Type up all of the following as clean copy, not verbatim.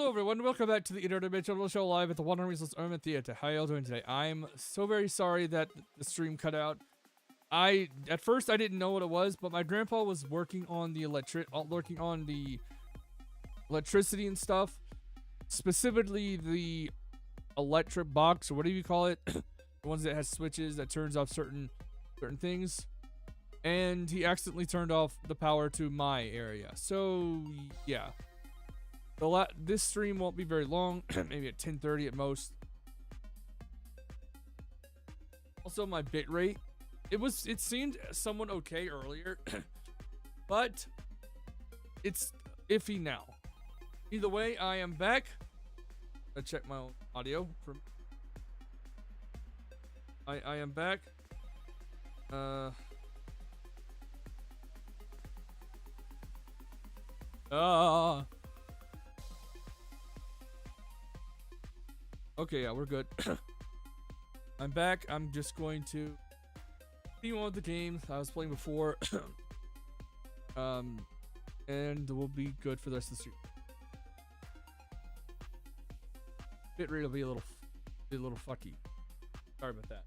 Hello everyone, welcome back to the Interdimensional Show live at the Wonder Reasons Urban Theater. How y'all doing today? I'm so very sorry that the stream cut out. At first I didn't know what it was, but my grandpa was working on the electricity and stuff. Specifically the electric box, or whatever you call it. The ones that has switches that turns off certain things. And he accidentally turned off the power to my area. So yeah. This stream won't be very long, maybe at 10:30 at most. Also, my bitrate, it seemed somewhat okay earlier, but it's iffy now. Either way, I am back. I check my own audio. I am back. Okay, yeah, we're good. I'm back. I'm just going to continue on with the game I was playing before. And we'll be good for the rest of the stream. Bitrate will be a little fucky. Sorry about that.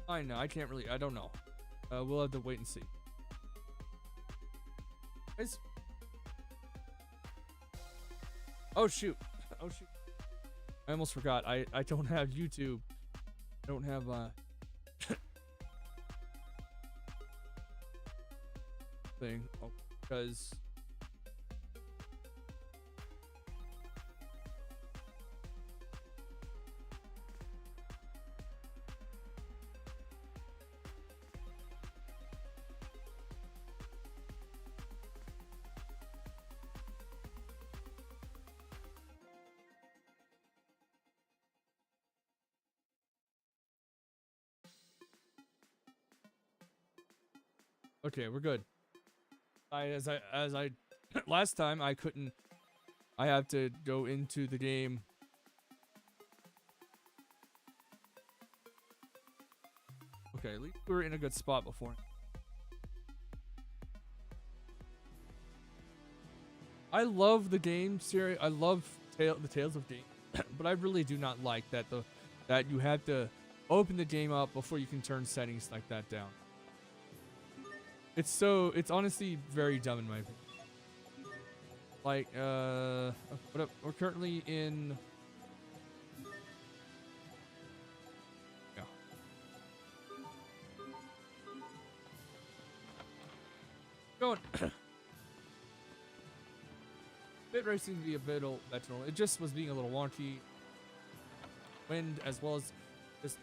I know, I don't know. We'll have to wait and see. Guys. Oh shoot. Oh shoot. I almost forgot. I don't have YouTube. I don't have thing. Oh, because okay, we're good. As I last time I couldn't. I have to go into the game. Okay, at least we were in a good spot before. I love the game series. I love the Tales of Game, but I really do not like that you have to open the game up before you can turn settings like that down. It's honestly very dumb in my opinion. Like, we're currently in... Yeah. Going. Bitrate seems to be a bit better. It just was being a little wonky. Wind, as well as just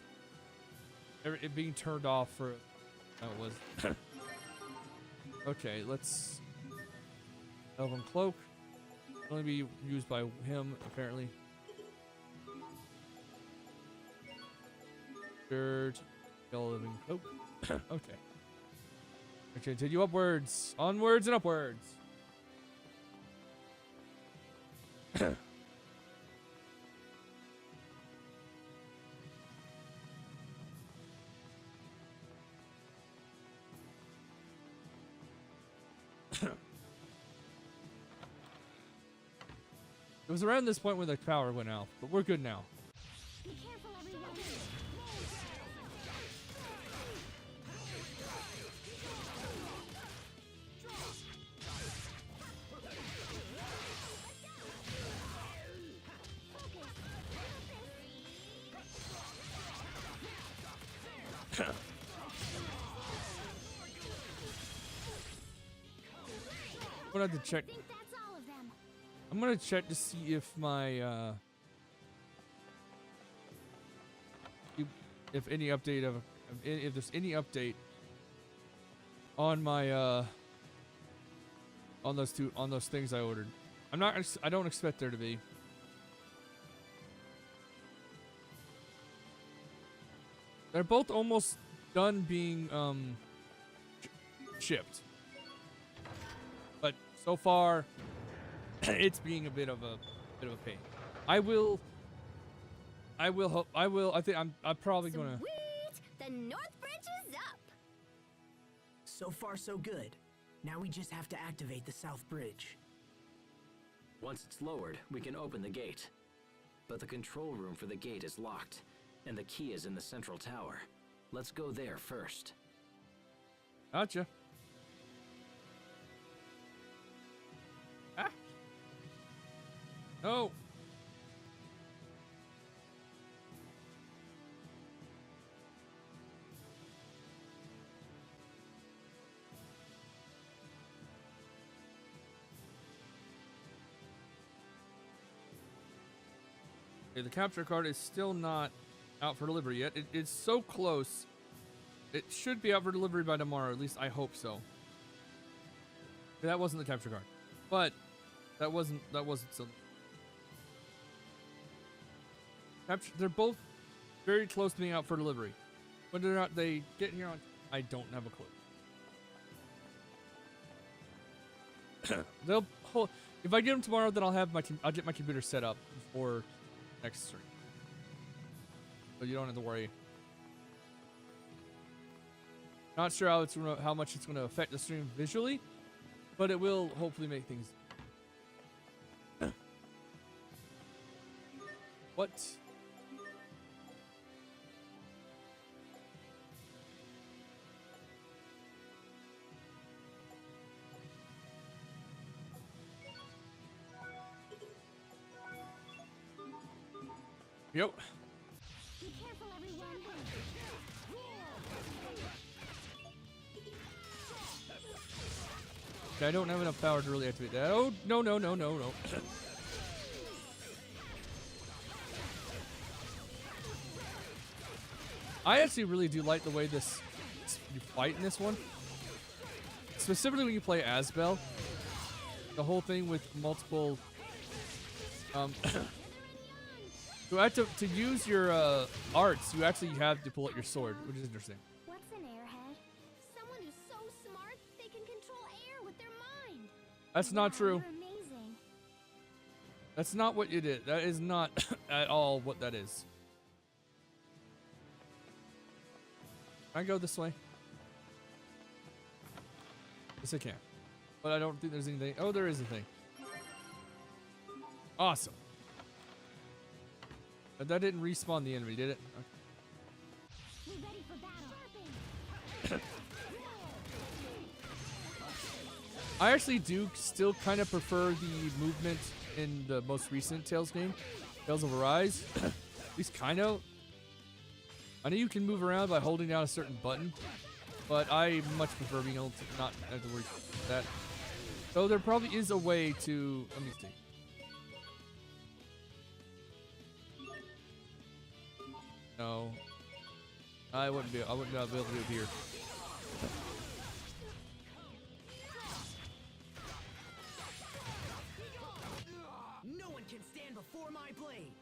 it being turned off for... That was... Okay, let's Elven Cloak. Only be used by him, apparently. Third Elven Cloak. Okay. Continue upwards. Onwards and upwards. It was around this point where the power went out, but we're good now. Be careful, everyone. I'm gonna have to check. I'm gonna check to see if my if any update of if there's any update on my on those things I ordered. I don't expect there to be. They're both almost done being shipped, but so far it's being a bit of a pain. I think I'm probably gonna. Sweet! The North Bridge is up. So far, so good. Now we just have to activate the South Bridge. Once it's lowered, we can open the gate. But the control room for the gate is locked, and the key is in the central tower. Let's go there first. Gotcha. Ah. No. Okay, the capture card is still not out for delivery yet. It's so close. It should be out for delivery by tomorrow. At least I hope so. That wasn't the capture card, but that wasn't so. They're both very close to being out for delivery. Whether or not they get here on, I don't have a clue. They'll if I get them tomorrow, then I'll get my computer set up before next stream, so you don't have to worry. Not sure how much it's gonna affect the stream visually, but it will hopefully make things. What? Yep. Be careful, everyone. Okay, I don't have enough power to really activate that. Oh, no, no, no, no, no. I actually really do like the way you fight in this one. Specifically when you play as Belle. The whole thing with multiple... to use your arts, you actually have to pull out your sword, which is interesting. What's an airhead? Someone who's so smart they can control air with their mind. That's not true. You're amazing. That's not what it is. That is not at all what that is. Can I go this way? Yes, I can. But I don't think there's anything. Oh, there is a thing. Awesome. But that didn't respawn the enemy, did it? Okay. We're ready for battle. I actually do still kind of prefer the movement in the most recent Tales game, Tales of Arise. At least kind of. I know you can move around by holding down a certain button, but I much prefer being able to not have to worry about that. So there probably is a way to. Let me see. No, I wouldn't be able to do it here. No one can stand before my blade.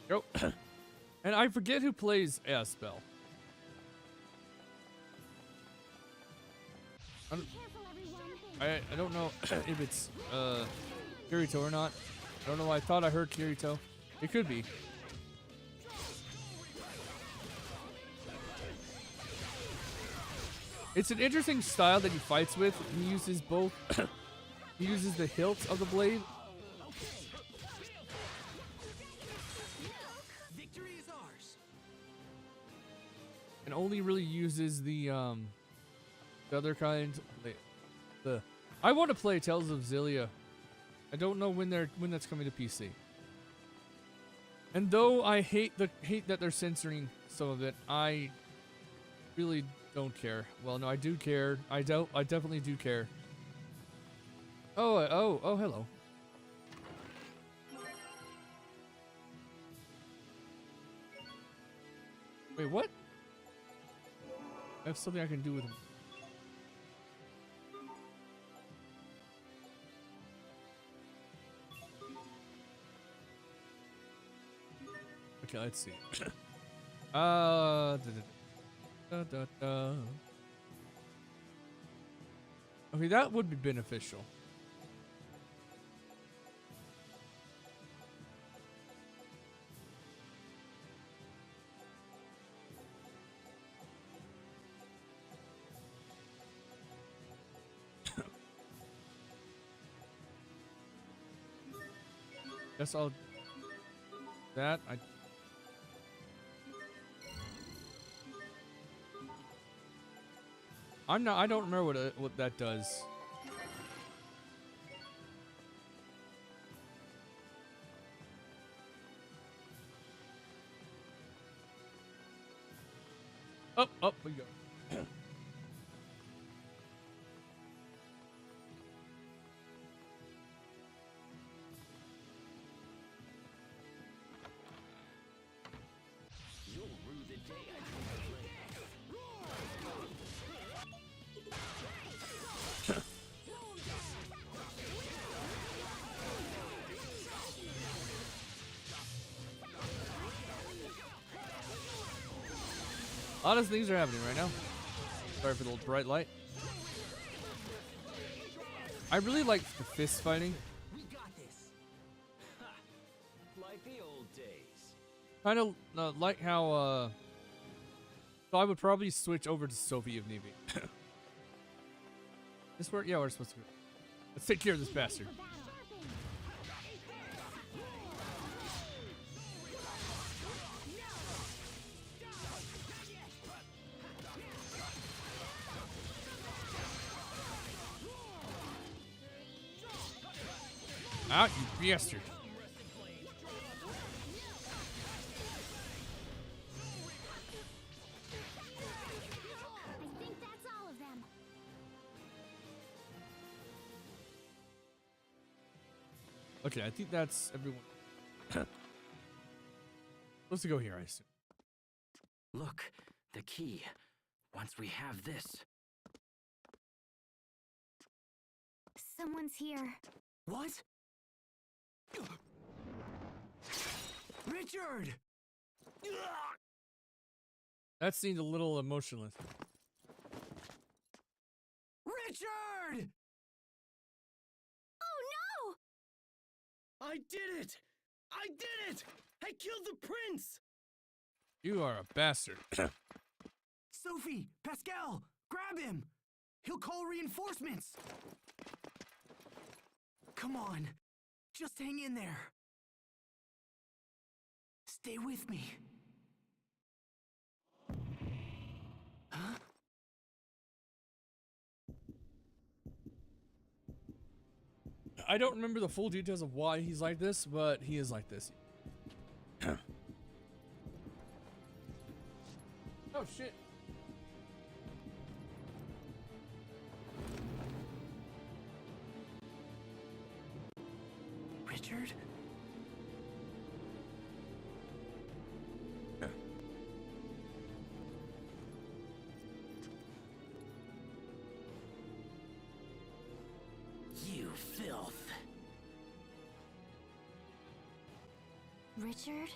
Go. And I forget who plays Belle. Be careful, everyone. I don't know if it's Kirito or not. I don't know why I thought I heard Kirito. It could be. It's an interesting style that he fights with. He uses both. He uses the hilt of the blade. Victory is ours. And only really uses the other kind. I want to play Tales of Xillia. I don't know when that's coming to PC. And though I hate that they're censoring some of it, I really don't care. Well, no, I do care. I definitely do care. Oh, hello. Wait, what? I have something I can do with him. Okay, let's see. Okay, that would be beneficial. Guess I'll that I don't remember what that does. Up we go. You'll rue the day I took A lot of things are happening right now. Sorry for the little bright light. I really like the fist fighting. We got this. like the old days. Kind of like how, so I would probably switch over to Sophie if need be. This work? Yeah, we're supposed to go. Let's take care of this bastard. Out, you bastard. I think that's all of them. Okay, I think that's everyone. Supposed to go here, I assume. Look, the key. Once we have this. Someone's here. What? Richard! That seemed a little emotionless. Richard! Oh no! I did it! I did it! I killed the prince! You are a bastard. Sophie! Pascal! Grab him! He'll call reinforcements! Come on. Just hang in there. Stay with me. Huh? I don't remember the full details of why he's like this, but he is like this. Oh shit. Richard? You filth. Richard?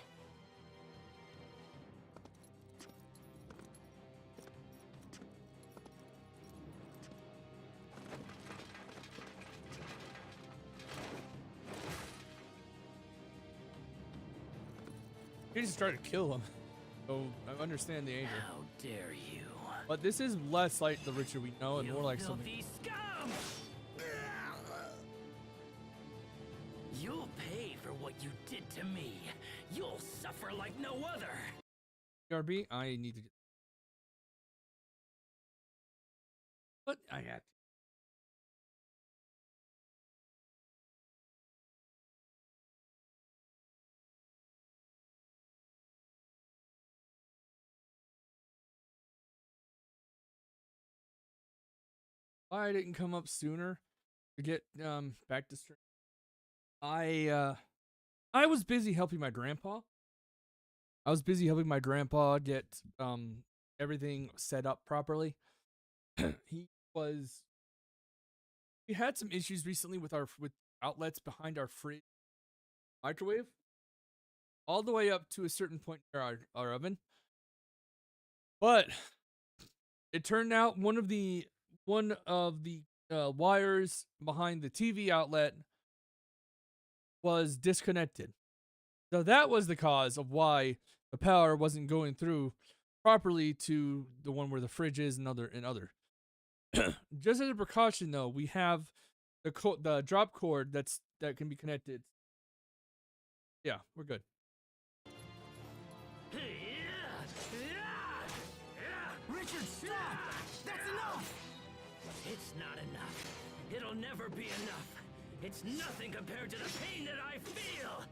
He just tried to kill him. So I understand the anger. How dare you? But this is less like the Richard we know and more like something. Filthy scum! You'll pay for what you did to me. You'll suffer like no other. RB, I need to get. But I got. Why I didn't come up sooner to get back to stream. I was busy helping my grandpa. I was busy helping my grandpa get everything set up properly. he had some issues recently with outlets behind our fridge microwave, all the way up to a certain point near our oven. But it turned out one of the wires behind the TV outlet was disconnected. So that was the cause of why the power wasn't going through properly to the one where the fridge is and other. Just as a precaution, though, we have the drop cord that can be connected Yeah, we're good. Richard, stop! That's enough! It's not enough. It'll never be enough. It's nothing compared to the pain that I feel.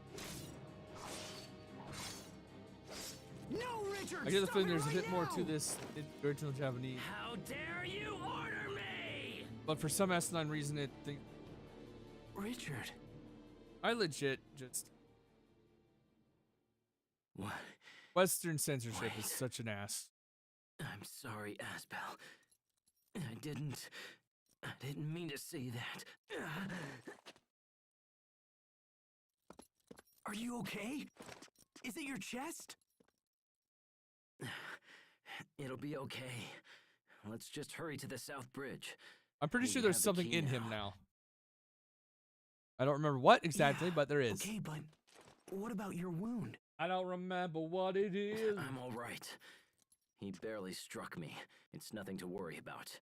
No, Richard! I get the stop feeling it there's a right bit more now! to this in the original Japanese, How dare you order me? but for some asinine reason, Richard. I legit just What? Western censorship is Wait. such an ass. I'm sorry, Asbel. I didn't mean to say that. Are you okay? Is it your chest? It'll be okay. Let's just hurry to the South Bridge. I'm pretty We sure there's have the something key in him now. now. I don't remember what exactly, Yeah, but there is. Okay, but what about your wound? I don't remember what it is. I'm all right. He barely struck me. It's nothing to worry about.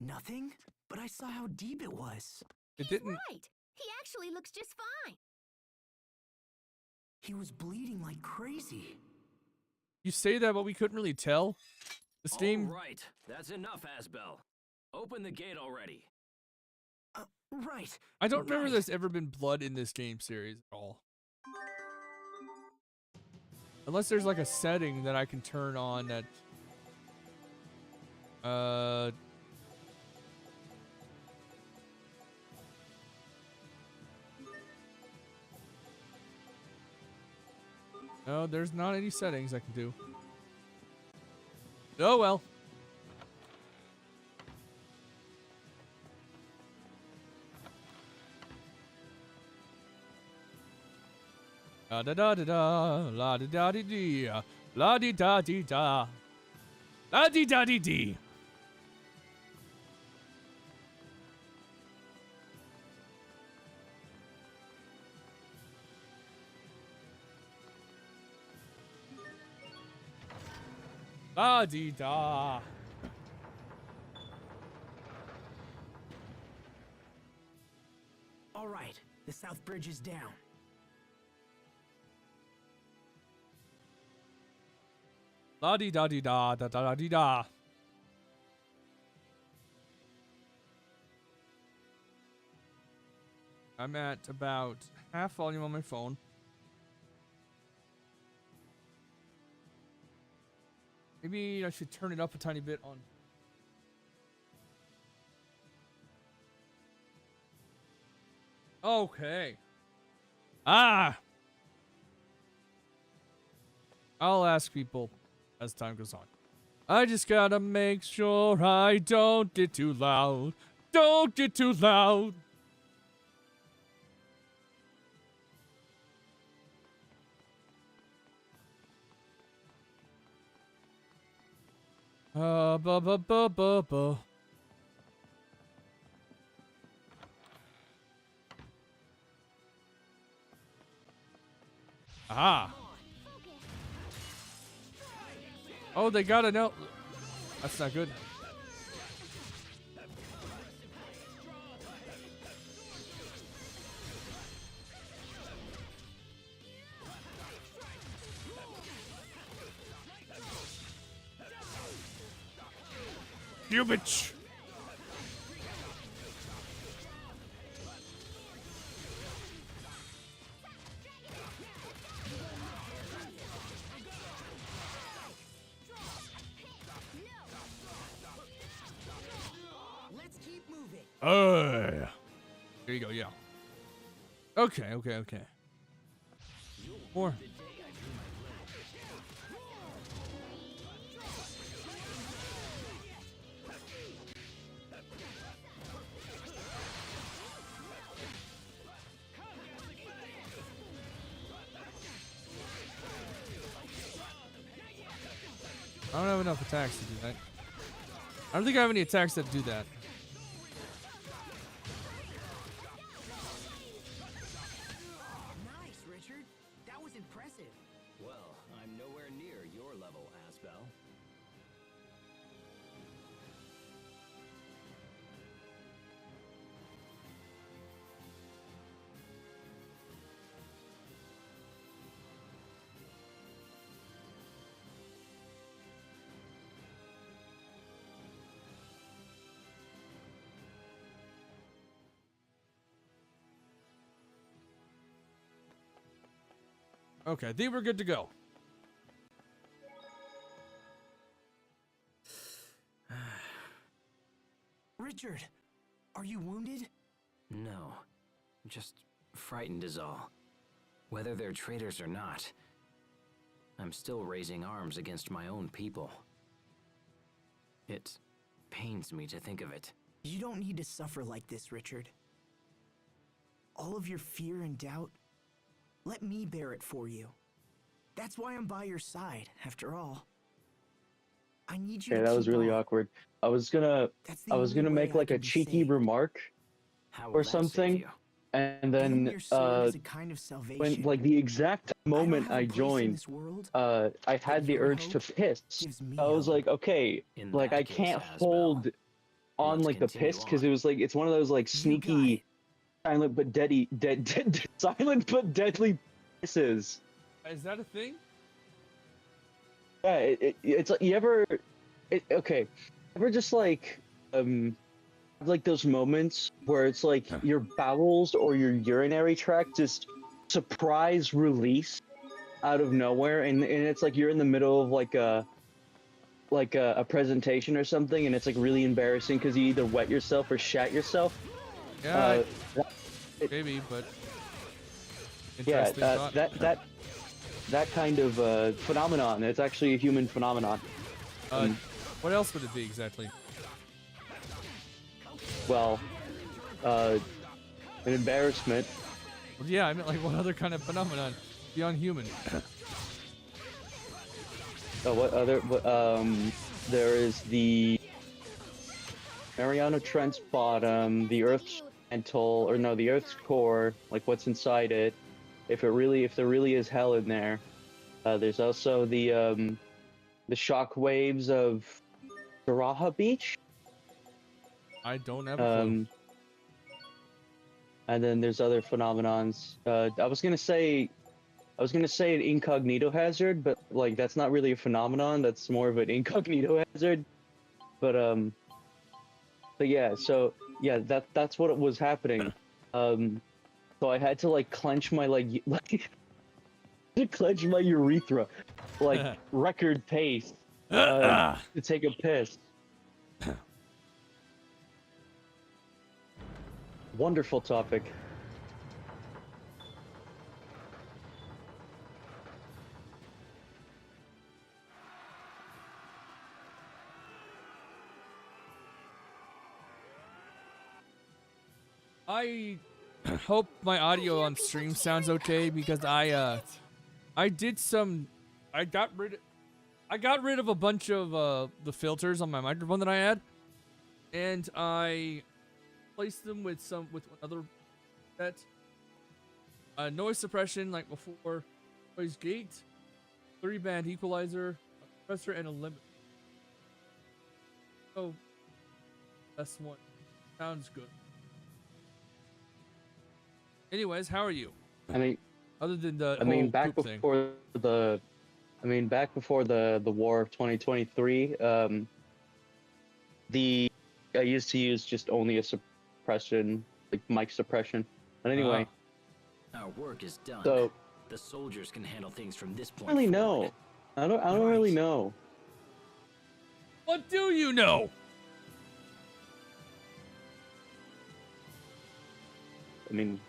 Nothing? But I saw how deep it was. It He's didn't. right. He actually looks just fine. He was bleeding like crazy. You say that, but we couldn't really tell. The steam. All right, that's enough, Asbel. Open the gate already. Right. I don't remember right. there's ever been blood in this game series at all. Unless there's like a setting that I can turn on that. No, there's not any settings I can do. Oh well. Da da da da da, la da da dee dee, la dee da dee da, la dee da dee dee. La dee da. All right. The South Bridge is down. La dee da dee da da da da dee da. I'm at about half volume on my phone. Maybe I should turn it up a tiny bit on. Okay. Ah! I'll ask people as time goes on. I just gotta make sure I don't get too loud. Don't get too loud. Ba ba ba ba ba. Ah. Oh, they gotta know. That's not good. You bitch. Let's keep moving. There you go, yeah. Okay. More. I don't have enough attacks to do that. I don't think I have any attacks that do that. Nice, Richard. That was impressive. Well, I'm nowhere near your level, Asbel. Okay, I think we're good to go. Richard, are you wounded? No, just frightened is all. Whether they're traitors or not, I'm still raising arms against my own people. It pains me to think of it. You don't need to suffer like this, Richard. All of your fear and doubt, let me bear it for you. That's why I'm by your side, after all. I need you Okay, to that was keep really on. awkward. I was gonna That's the I was only gonna way make I like a can be cheeky saved. remark How will or that save something, you? and Gaining then your sword is a kind of salvation. when like the exact I don't moment have a I place in joined, this world, I had the your urge to hope piss. gives me I was hope. like, okay, In like that I case, can't Hasbel, hold on let's like the continue piss because on. it was like it's one of those like You got sneaky, it. silent but silent but deadly pisses. Is that a thing? Yeah, it's like you ever, okay, ever just have, like those moments where it's like your bowels or your urinary tract just surprise release out of nowhere, and it's like you're in the middle of like a presentation or something, and it's like really embarrassing because you either wet yourself or shat yourself. Yeah, It- maybe, but yeah, interesting thought. that kind of phenomenon. It's actually a human phenomenon. What else would it be exactly? Well, an embarrassment. Well, yeah, I meant like what other kind of phenomenon beyond human? What other? There is the Mariana Trench bottom, the Earth's mantle, or no, the Earth's core. Like what's inside it. If there really is hell in there. There's also the shock waves of Saraha Beach. I don't have a clue. And then there's other phenomenons. I was gonna say an incognito hazard, but like that's not really a phenomenon. That's more of an incognito hazard. But yeah. So yeah, that's what was happening. So I had to like clench my to clench my urethra, like record pace, to take a piss. Wonderful topic. I hope my audio on stream sounds okay because I got rid of a bunch of the filters on my microphone that I had, and I placed them with another set. Noise suppression like before, noise gate, 3-band equalizer, a compressor, and a limit. So that's one. Sounds good. Anyways, how are you? I mean, Other than the back poop thing. before the war of 2023, I used to use just only a suppression, like mic suppression. But anyway, Our work is done. so The soldiers can handle things from this I point don't really forward. know. I don't really Right. know. What do you know? I mean,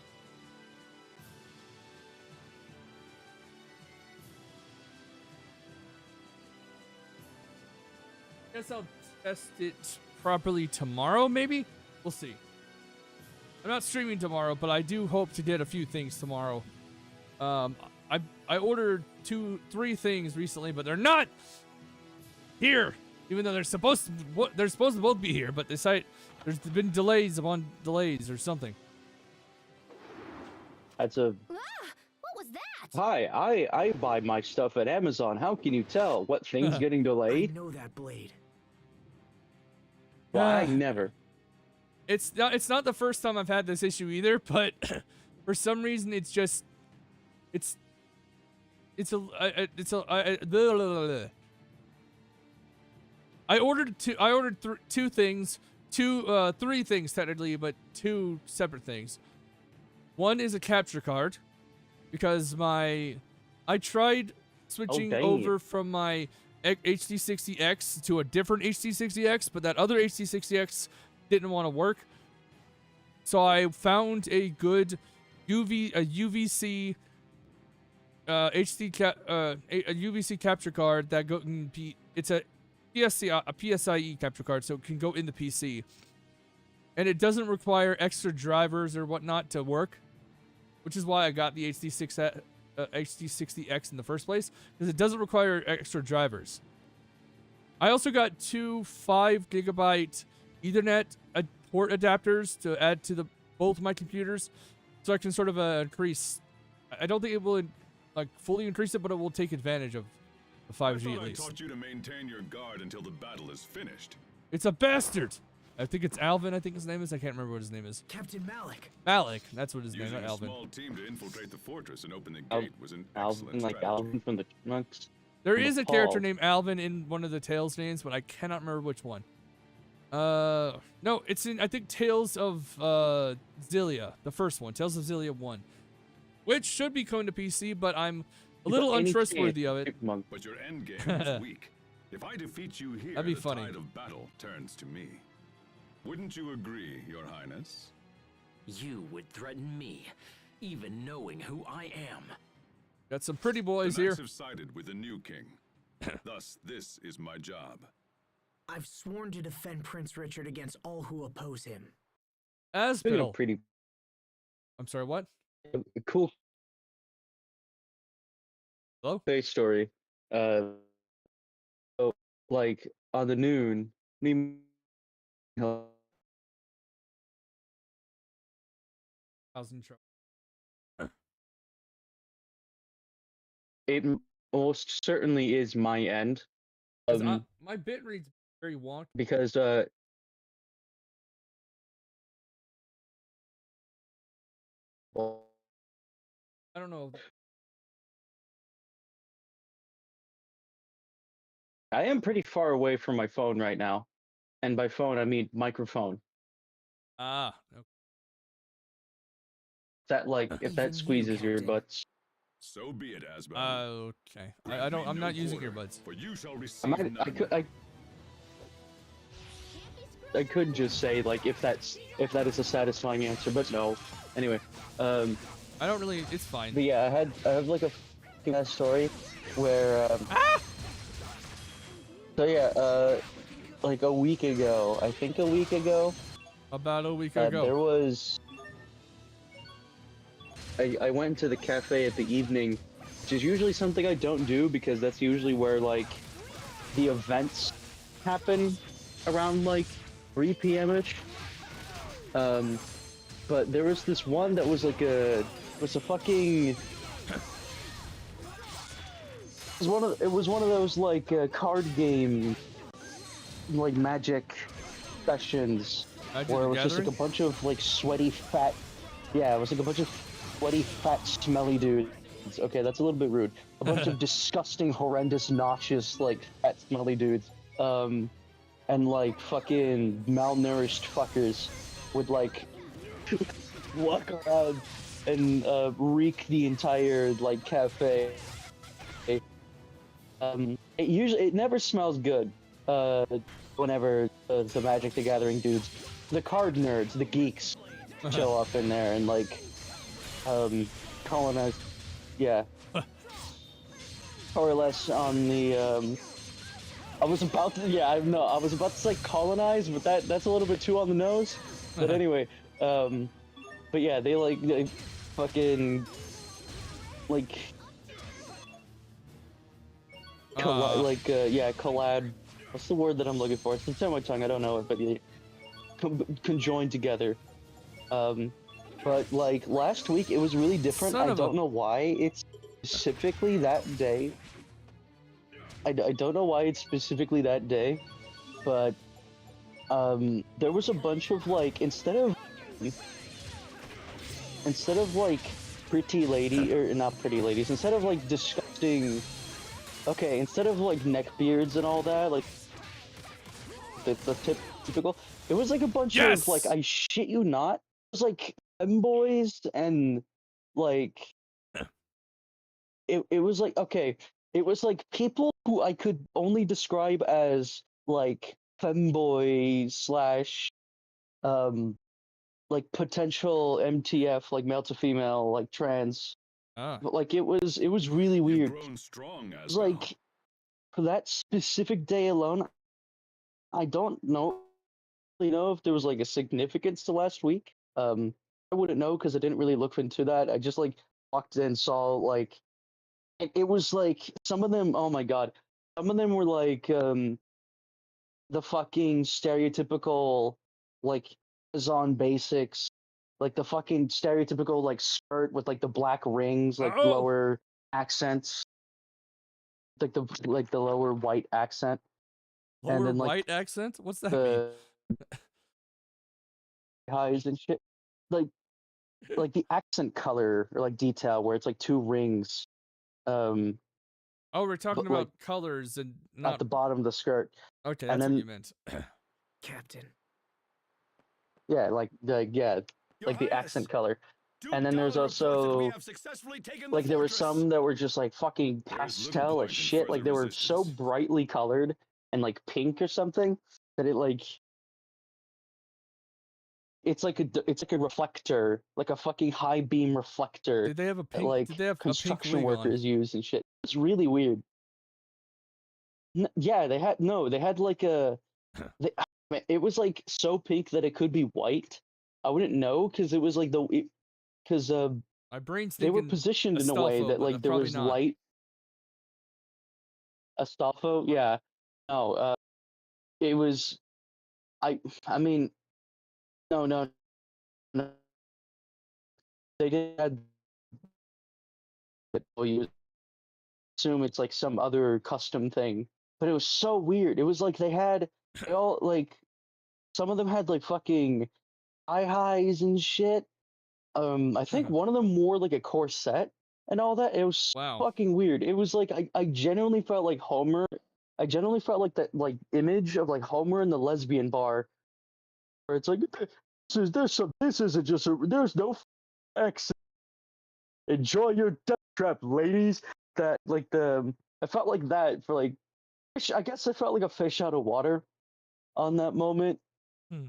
Guess I'll test it properly tomorrow, maybe? We'll see. I'm not streaming tomorrow, but I do hope to get a few things tomorrow. I ordered 3 things recently, but they're not here. Even though they're supposed to both be here, but there's been delays upon delays or something. that's a Ah! What was that? hi. I buy my stuff at Amazon. How can you tell what thing's getting I delayed? know that blade. Well, I Ah. never. It's not the first time I've had this issue either, but for some reason it's I ordered 2 things, 3 things technically, but 2 separate things. One is a capture card because my I tried switching dang. over from my HD60X to a different HD60X, but that other HD60X didn't want to work. So I found a good UVC a UVC capture card that it's a PSIe capture card, so it can go in the PC, and it doesn't require extra drivers or whatnot to work, which is why I got the HD60X in the first place, because it doesn't require extra drivers. I also got two 5 GB Ethernet port adapters to add to both my computers, so I can sort of increase. I don't think it will like fully increase it, but it will take advantage of the 5G at least. I taught you to maintain your guard until the battle is finished. It's a bastard. I think it's Alvin. I think his name is. I can't remember what his name is. Captain Malik. Malik. That's what his name is. Using Not a Alvin. small team to infiltrate the fortress and open the gate was an Alvin, excellent like strategy. Alvin from the Chipmunks. There from is a Nepal. character named Alvin in one of the Tales names, but I cannot remember which one. No, it's in, I think, Tales of Xillia, the first one, Tales of Xillia 1, which should be coming to PC, but I'm a little untrustworthy of it. Chipmunk. But your endgame is weak. If I defeat you here, That'd be the funny. tide of battle turns to me. Wouldn't you agree, Your Highness? You would threaten me, even knowing who I am. Got some pretty boys The here. knights have sided with the new king. Thus, this is my job. I've sworn to defend Prince Richard against all who oppose him. As Speaking Bill. of pretty I'm sorry, what? cool Hello? face story. So, like on the noon, How's in trouble? it most certainly is my end. 'Cause my bit reads very wonky. Because well, I don't know. I am pretty far away from my phone right now, and by phone I mean microphone. Ah, okay. That like if Even that you, squeezes your Captain. butts. So be it, Asban. Okay. I don't. I'm not using earbuds. For you shall I receive might, none. I could just say like if that is a satisfying answer, but no. Anyway, I don't really. It's fine. but yeah, I have like a f***ing story where so yeah, like a week ago, I think a week ago, About a week there ago. was I went to the cafe at the evening, which is usually something I don't do because that's usually where like the events happen around like 3 p.m.ish. But there was this one that was like it was one of those like card game like magic sessions Magic where the it was just like a Gathering? bunch of like sweaty fat it was like a bunch of sweaty fat smelly dudes. Okay, that's a little bit rude. A bunch of disgusting, horrendous, nauseous like fat smelly dudes. And like fucking malnourished fuckers would like walk around and reek the entire like cafe. It never smells good. Whenever the Magic the Gathering dudes, the card nerds, the geeks, show up in there and like colonize, yeah, more or less on the I was about to say colonize, but that's a little bit too on the nose. But anyway, but yeah, they fucking like collab. What's the word that I'm looking for? It's on my tongue. I don't know it, but yeah, conjoined together. But like last week, it was really different. Son I of a- don't know why it's specifically that day. I don't know why it's specifically that day, but there was a bunch of like instead of like pretty lady or not pretty ladies, instead of like disgusting. Okay, instead of like neckbeards and all that, like the typical, it was like a bunch Yes! of like I shit you not, it was like femboys and like it was like, okay, it was like people who I could only describe as like femboy slash um like potential MTF, like male to female, like trans. Ah. But like it was really You've weird. grown strong, It was Asbel. like for that specific day alone, I don't really know if there was like a significance to last week. I wouldn't know because I didn't really look into that. I just like walked in, saw like it was like some of them. Oh my god, some of them were like the fucking stereotypical like Amazon basics, like the fucking stereotypical like skirt with like the black rings, like Oh, lower accents, like the lower white accent, and lower then like white accent? What's that mean? the highs and shit, like the accent color or like detail where it's like two rings, um, Oh, we're talking but like about colors and at not. the bottom of the skirt, Okay, and that's what then you meant. Captain. yeah, yeah, Your like the Highness, accent color. Duke And then there's Dalla reports that we also have successfully taken the like there were fortress. some that were just like fucking There's little pastel as point in shit. Like further they were so resistance. brightly colored and like pink or something that it's like a reflector, like a fucking high beam reflector Did they have a that pink? Did like they have a pink construction wig on? workers use and shit. It's really weird. Yeah, they had like they, it was like so pink that it could be white. I wouldn't know because it was like because My brain's they were thinking positioned in a way Astolfo, that but like there probably was not. light. Astolfo, yeah. No, it was I mean no, they didn't have it. Well, you assume it's like some other custom thing, but it was so weird. It was like they all like some of them had like fucking high highs and shit. I think one of them wore like a corset and all that. It was so Wow. fucking weird. It was like I genuinely felt like Homer. I genuinely felt like that like image of like Homer in the lesbian bar where it's like this isn't just there's no X. Enjoy your death trap, ladies. That like I felt like that for like I guess I felt like a fish out of water on that moment Hmm.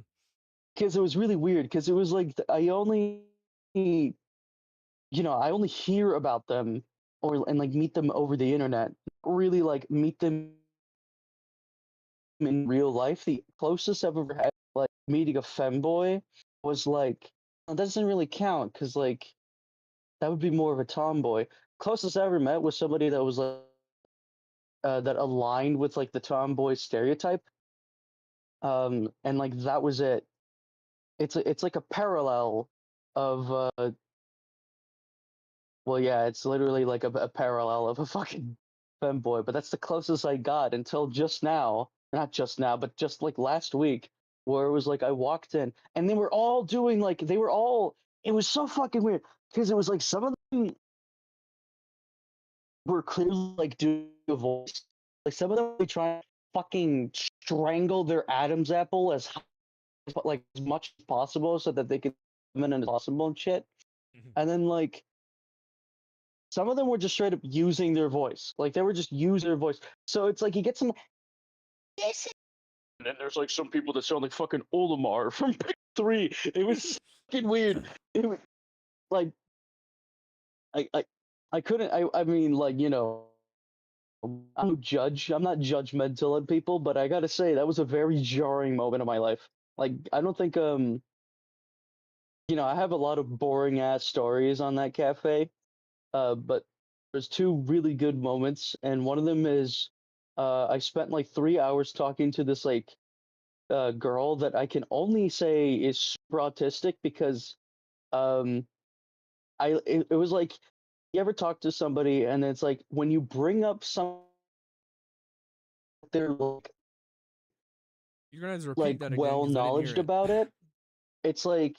because it was really weird because it was like I only hear about them and like meet them over the internet. Really like meet them in real life. The closest I've ever had like meeting a femboy was like that doesn't really count because like that would be more of a tomboy. Closest I ever met was somebody that was like that aligned with like the tomboy stereotype. And like that was it. It's like a parallel of well yeah, it's literally like a parallel of a fucking femboy, but that's the closest I got until just now. Not just now, but just like last week, where it was like I walked in and they were all doing like it was so fucking weird because it was like some of them were clearly like doing a voice. Like some of them were trying to fucking strangle their Adam's apple like as much as possible so that they could come in as possible and shit. And then like some of them were just straight up using their voice. Like they were just using their voice. So it's like you get some and then there's like some people that sound like fucking Olimar from Pick 3. It was fucking weird. It was like I I, I couldn't I mean like, I'm no judge. I'm not judgmental of people, but I gotta say that was a very jarring moment of my life. Like I don't think I have a lot of boring ass stories on that cafe. But there's two really good moments, and one of them is I spent like 3 hours talking to this like girl that I can only say is super autistic because um it was like you ever talk to somebody and it's like when you bring up some they're You're gonna have to repeat like that again well because I didn't hear knowledged it. about it, it's like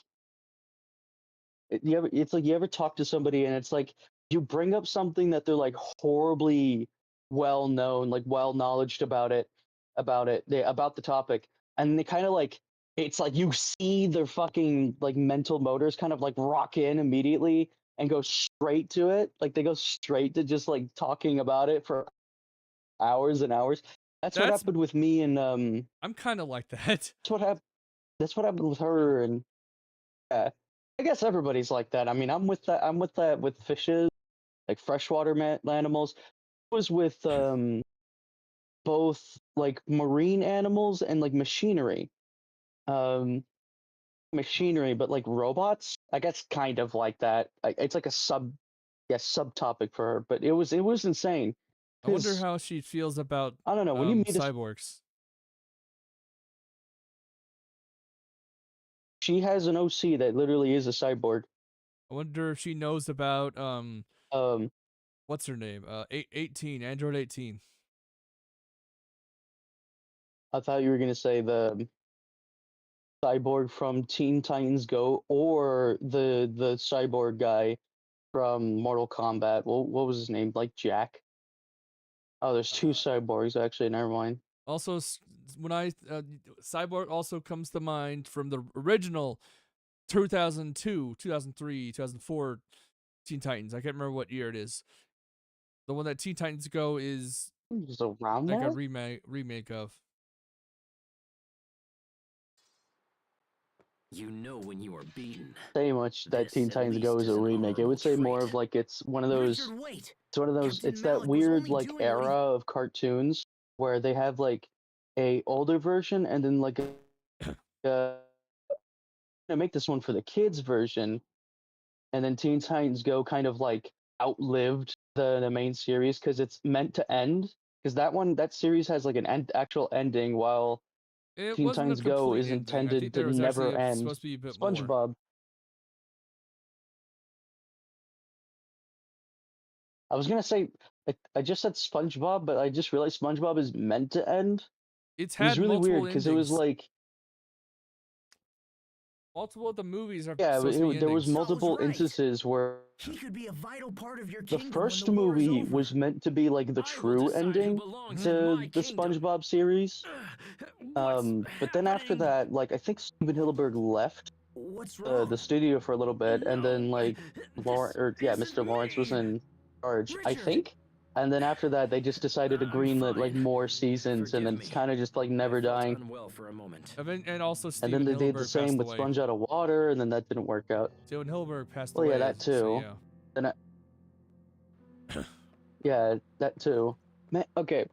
you ever talk to somebody and it's like you bring up something that they're like horribly well known, like well knowledged about the topic, and they kind of like it's like you see their fucking like mental motors kind of like rock in immediately, and go straight to it. Like they go straight to just like talking about it for hours and hours. That's what That's happened with me and I'm kind of like that. that's what happened. That's what happened with her and yeah. I guess everybody's like that. I mean, I'm with that. I'm with that with fishes, like freshwater animals. I was with both like marine animals and like machinery. Machinery, but like robots. I guess kind of like that. It's like a subtopic for her, but it was insane. I wonder 'Cause, how she feels about I don't know when you meet a cyborgs. she has an OC that literally is a cyborg. I wonder if she knows about Um, what's her name? 18, Android 18. I thought you were gonna say the cyborg from Teen Titans Go or the cyborg guy from Mortal Kombat. What was his name? Like Jack. Oh, there's two cyborgs actually. Never mind. Also, when I Cyborg also comes to mind from the original 2002, 2003, 2004 Teen Titans. I can't remember what year it is. The one that Teen Titans Go is Just around like a that. remake of. You know when you are beaten. Say much that This, Teen at Titans Go least, is is a an remake. It honorable would say more trait. of like it's one of those. Richard, wait. It's one of those. Captain It's that Malik was weird only like doing what he- era of cartoons where they have like a older version and then like a make this one for the kids version, and then Teen Titans Go kind of like outlived the main series because it's meant to end. Because that series has like an actual ending, while It Teen wasn't a Titans Go complete is ending. I intended think to there was never actually end. supposed to be a bit more. SpongeBob. I was gonna say I just said SpongeBob, but I just realized SpongeBob is meant to end. It's It was had really weird multiple because it was endings. like Multiple of the movies are yeah, supposed to be there was endings. multiple right. instances where He could be a vital part of your the kingdom when first the war is movie over. was meant to be like the I will true decide who ending belongs to in my the kingdom. SpongeBob series. What's But then after happening? that, like I think Steven Hillenburg left What's wrong? the studio for a little bit, and then No, like this isn't Mr. Lawrence was me. in charge, I Richard! think. And then after that, they just decided to I'm greenlit like fine. more seasons, and Forgive then it's me. kind of just like I never felt dying. unwell for a moment. And also And then Steven they did the Hillenburg same passed with away. Sponge Out of Water, and then that didn't work out. Steven Hillenburg passed Well, away. yeah, that So too. yeah. Then yeah, that too. Man, okay,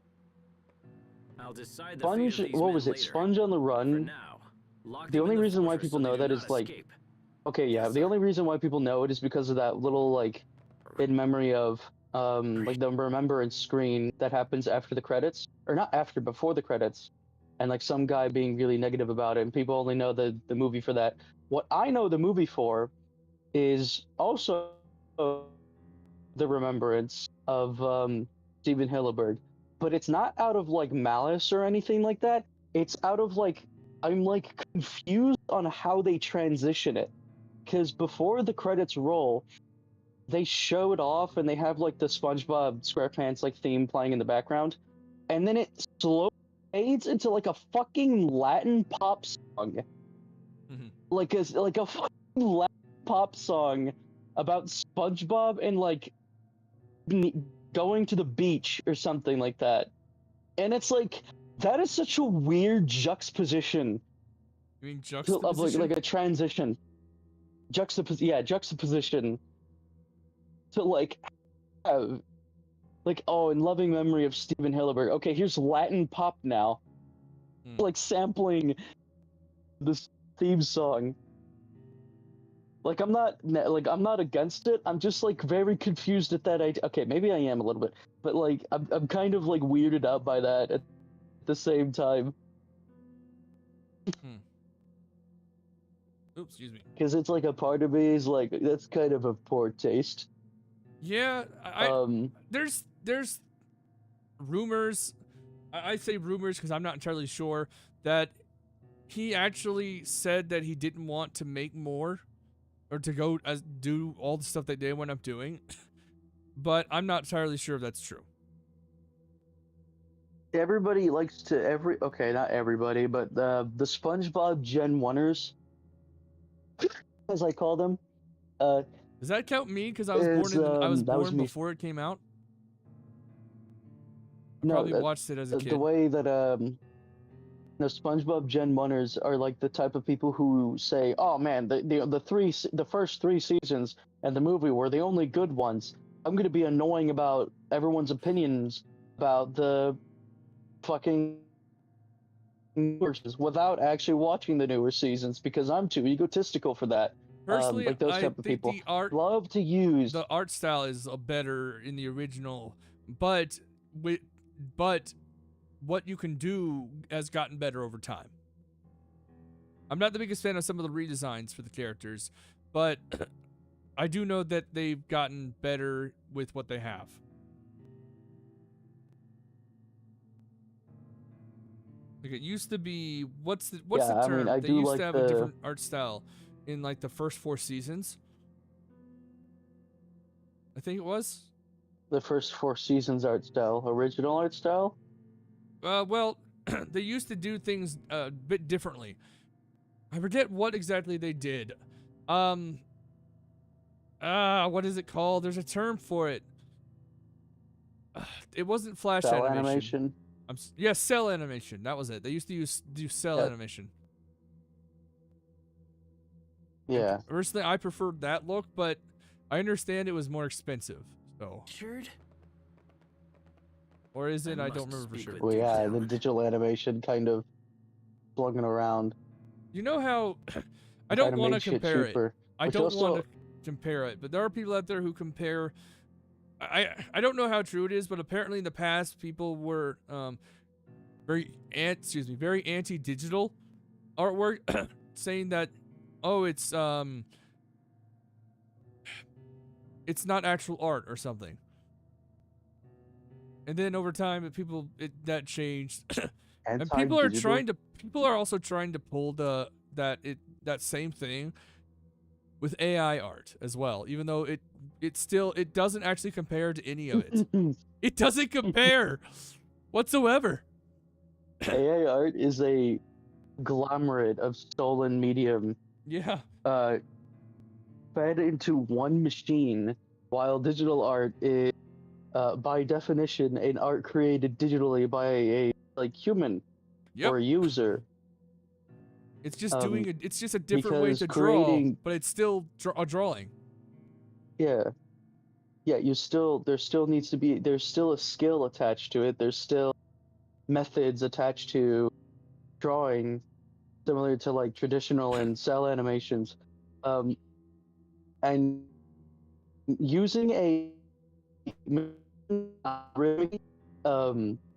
I'll decide the fate Sponge. of these What men was it? later. Sponge on the For Run. now, lock The them in only the reason why fortress people so they know do that not is like, escape. okay, yeah, Yes, the sir. only reason why people know it is because of that little like in memory of like the remembrance screen that happens after the credits, or not after, before the credits, and like some guy being really negative about it, and people only know the movie for that. What I know the movie for is also the remembrance of Steven Hillenburg, but it's not out of like malice or anything like that. It's out of like I'm like confused on how they transition it, because before the credits roll, they show it off and they have like the SpongeBob SquarePants like theme playing in the background, and then it slowly fades into like a fucking Latin pop song, Mhm. like a fucking Latin pop song about SpongeBob and like going to the beach or something like that. And it's like that is such a weird juxtaposition You mean of juxtaposition? like a transition. Juxtaposition to like have like oh, in loving memory of Steven Hillenburg. Okay, here's Latin pop now. Hmm. Like sampling this theme song. Like I'm not against it. I'm just like very confused at that idea. Okay, maybe I am a little bit, but like I'm kind of like weirded out by that at the same time Oops, excuse me. because it's like a part of me is like that's kind of a poor taste. Yeah, I Um, there's rumors. I say rumors because I'm not entirely sure that he actually said that he didn't want to make more or to go do all the stuff that they went up doing. But I'm not entirely sure if that's true. everybody likes to okay, not everybody, but the SpongeBob Gen 1ers, as I call them, The Does that count me? Because I was born I was that was born me. before it came out. I No, probably watched it as a kid. the way that SpongeBob Gen Munners are like the type of people who say, "Oh man, the first 3 seasons and the movie were the only good ones. I'm gonna be annoying about everyone's opinions about the fucking without actually watching the newer seasons because I'm too egotistical for that." Personally, Like those I type of think people the art love to use. the art style is better in the original, but what you can do has gotten better over time. I'm not the biggest fan of some of the redesigns for the characters, but I do know that they've gotten better with what they have. Like it used to be, what's the Yeah, I term? mean, I They do used like to have a different art style in like the first 4 seasons. I think it was. the first 4 seasons art style, original art style. Well, they used to do things a bit differently. I forget what exactly they did. What is it called? There's a term for it. It wasn't flash Cell animation. animation. Cell animation. That was it. They used to do cell Yeah. animation. Yeah. Personally, I preferred that look, but I understand it was more expensive. So, Richard? or is it? I must don't remember for speak sure. with- Well, yeah, the Talent. digital animation kind of slugging around. You know how I don't Kinda want to made shit compare it. cheaper, I which don't also- want to compare it, but there are people out there who compare. I don't know how true it is, but apparently in the past people were very anti-digital artwork, saying that it's not actual art or something. And then over time, that changed, and people are also trying to pull that same thing with AI art as well, even though it doesn't actually compare to any of it. It doesn't compare whatsoever. AI art is a conglomerate of stolen medium Yeah. fed into one machine, while digital art is, by definition, an art created digitally by a human Yep. or a user. It's just it's just a different way because to draw, creating- but it's still a drawing. Yeah. Yeah, there's still a skill attached to it. There's still methods attached to drawing, similar to like traditional and cell animations. And using a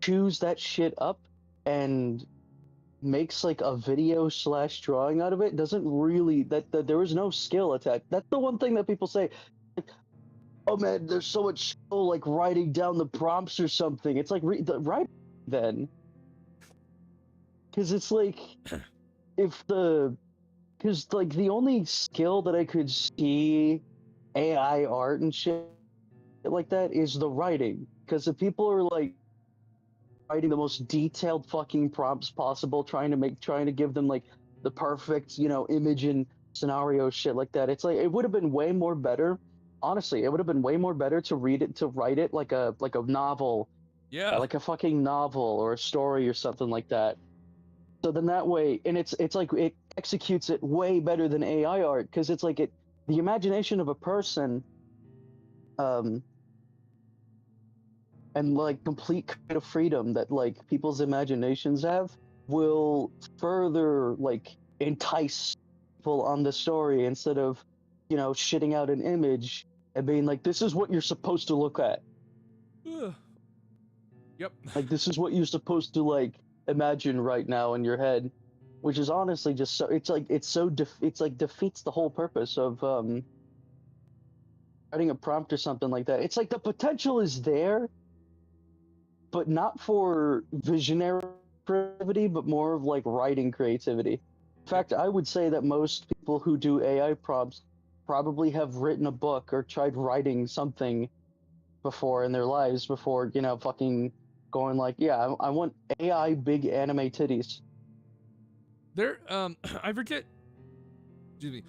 chews that shit up and makes like a video / drawing out of it doesn't really that there is no skill attached. That's the one thing that people say, oh man, there's so much skill like writing down the prompts or something. It's like write then, because it's like because like the only skill that I could see AI art and shit like that is the writing. Because if people are like writing the most detailed fucking prompts possible, trying to give them like the perfect image and scenario shit like that, it's like it would have been way more better. Honestly, it would have been way more better to write it like a novel, Yeah. like a fucking novel or a story or something like that. So then that way, and it's like it executes it way better than AI art, because it's like the imagination of a person, and like complete kind of freedom that like people's imaginations have will further like entice people on the story, instead of shitting out an image and being like, this is what you're supposed to look at. Yep. Like, this is what you're supposed to like imagine right now in your head, which is honestly just so it's like defeats the whole purpose of writing a prompt or something like that. It's like the potential is there, but not for visionary creativity, but more of like writing creativity. In fact, I would say that most people who do AI prompts probably have written a book or tried writing something before in their lives before fucking going like, yeah, I want AI big anime titties. There I forget, excuse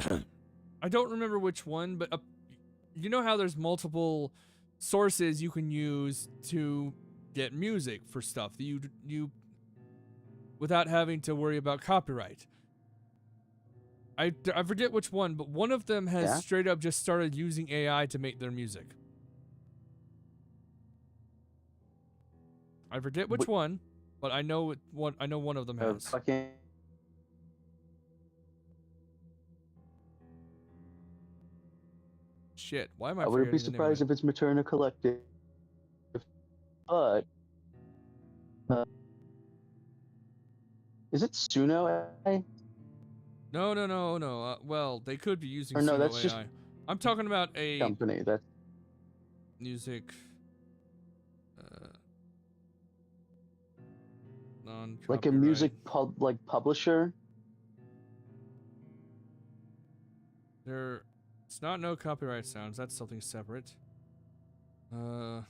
me. I don't remember which one, but you know how there's multiple sources you can use to get music for stuff that you without having to worry about copyright. I forget which one, but one of them has Yeah? straight up just started using AI to make their music. I forget which one, but I know one. I know one of them has. Fucking. Shit, why am I I wouldn't be forgetting the name of surprised if it's Materna Collective, but is it Suno AI? No. Well, they could be using Or no, Suno that's AI. just I'm talking about a company. That's music non-copyright. like a music publisher. It's not no copyright sounds. That's something separate. I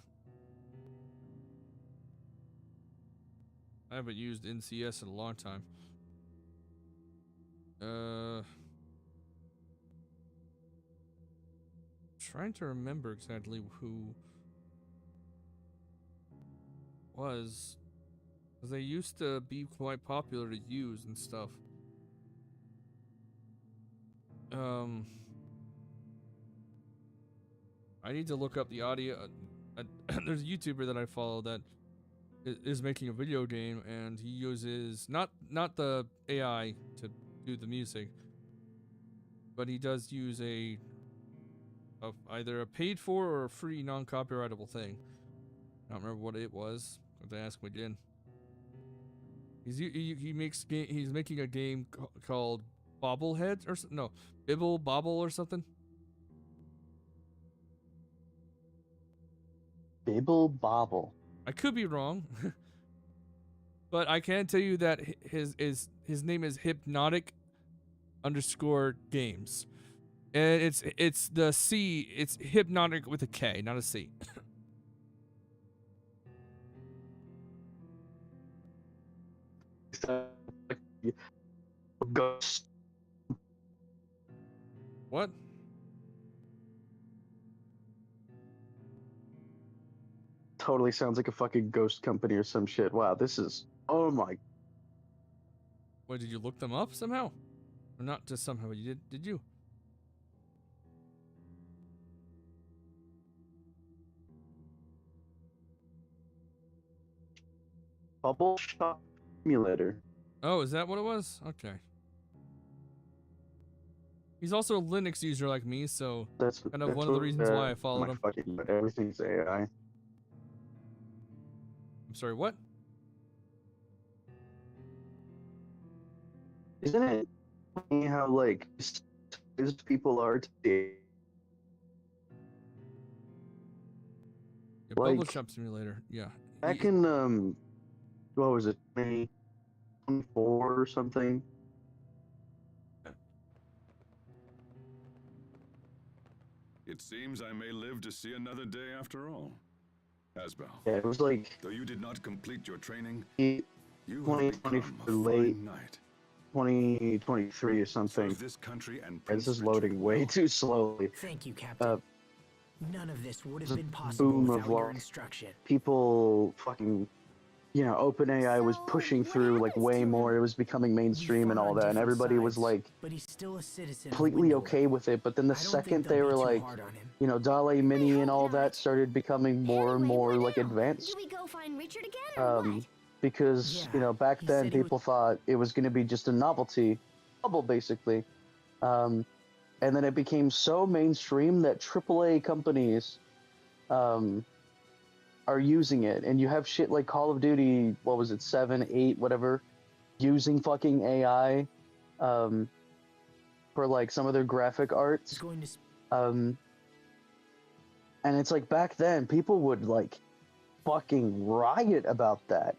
haven't used NCS in a long time. Trying to remember exactly who was, because they used to be quite popular to use and stuff. I need to look up the audio. There's a YouTuber that I follow that is making a video game, and he uses not the AI to do the music, but he does use either a paid for or a free non-copyrightable thing. I don't remember what it was. I have to ask him again. He's making a game called Bobblehead or no Bibble Bobble or something. Bibble Bobble. I could be wrong, but I can tell you that his name is Hypnotic_games, and it's the C. It's Hypnotic with a K, not a C. Ghost. What? Totally sounds like a fucking ghost company or some shit. Wow, this is. Oh my. Wait, did you look them up somehow? Or not just somehow? You did you? Bubble Shop Simulator. Oh, is that what it was? Okay. He's also a Linux user like me, so That's kind of one of the reasons why I followed him. Fucking, but everything's AI. I'm sorry, what? Isn't it funny how like as people are today? Yeah, Bubble Like, Shop Simulator. Yeah. Back in what was it, 2024 or something? It seems I may live to see another day after all. Asbel, Yeah, it was like though you did not complete your training, you you have 2020 become a late fine knight. 2023 or something. Serve this country and Yeah, this Prince is loading Richard way well. too slowly. Thank you, Captain. None of this would have the been possible boom of without your like instruction. people fucking, you know, OpenAI was So, pushing what through like happens way to more. him? It was becoming mainstream We and fought all on that, and different everybody was sides, like but he's still a citizen of completely Windor. okay with it. But then the I don't second think they they'll were be too like, hard on him. you know, DALL-E Mini and hope all not. that started becoming more and Anyway, more what like now? advanced. Do we go find Richard again, or what? Because you Yeah, know back he then said he people thought it was going to be just a novelty bubble basically, and then it became so mainstream that AAA companies are using it, and you have shit like Call of Duty, what was it, 7, 8, whatever, using fucking AI for like some of their graphic He's arts. going to And it's like back then people would like fucking riot about that.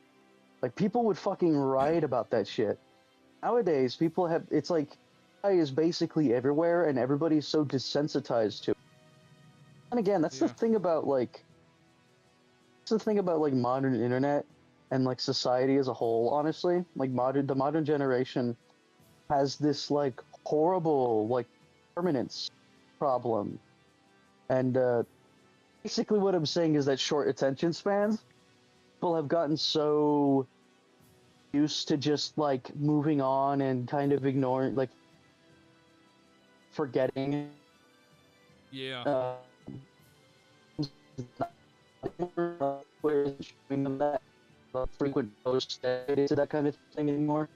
Like people would fucking riot about that shit. Nowadays people have, it's like AI is basically everywhere and everybody's so desensitized to it. And again, that's the Yeah. thing about like modern internet and like society as a whole, honestly. Like the modern generation has this like horrible like permanence problem. And basically what I'm saying is that short attention spans, people have gotten so used to just like moving on and kind of ignoring, like forgetting. Yeah. Showing them that frequent posts to that kind of thing anymore,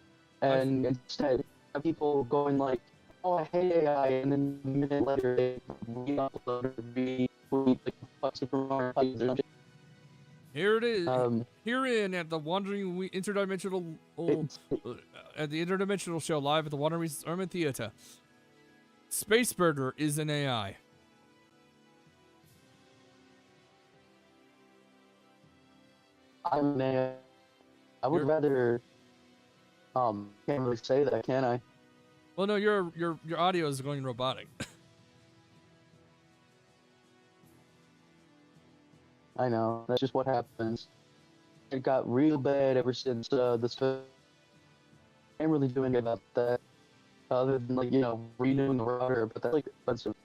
and instead have people going like, "Oh, I hate AI," and then a minute later they re-upload or retweet like fucking from our Here it is. Herein at the Wandering Interdimensional at the Interdimensional Show live at the Wandering Armament Theater. Space Burger is an AI. I would rather can't really say that, can I? Well, no, your audio is going robotic. I know, that's just what happens. It got real bad ever since this. I ain't really doing about that, other than like, you know, renewing the router, but that's like expensive.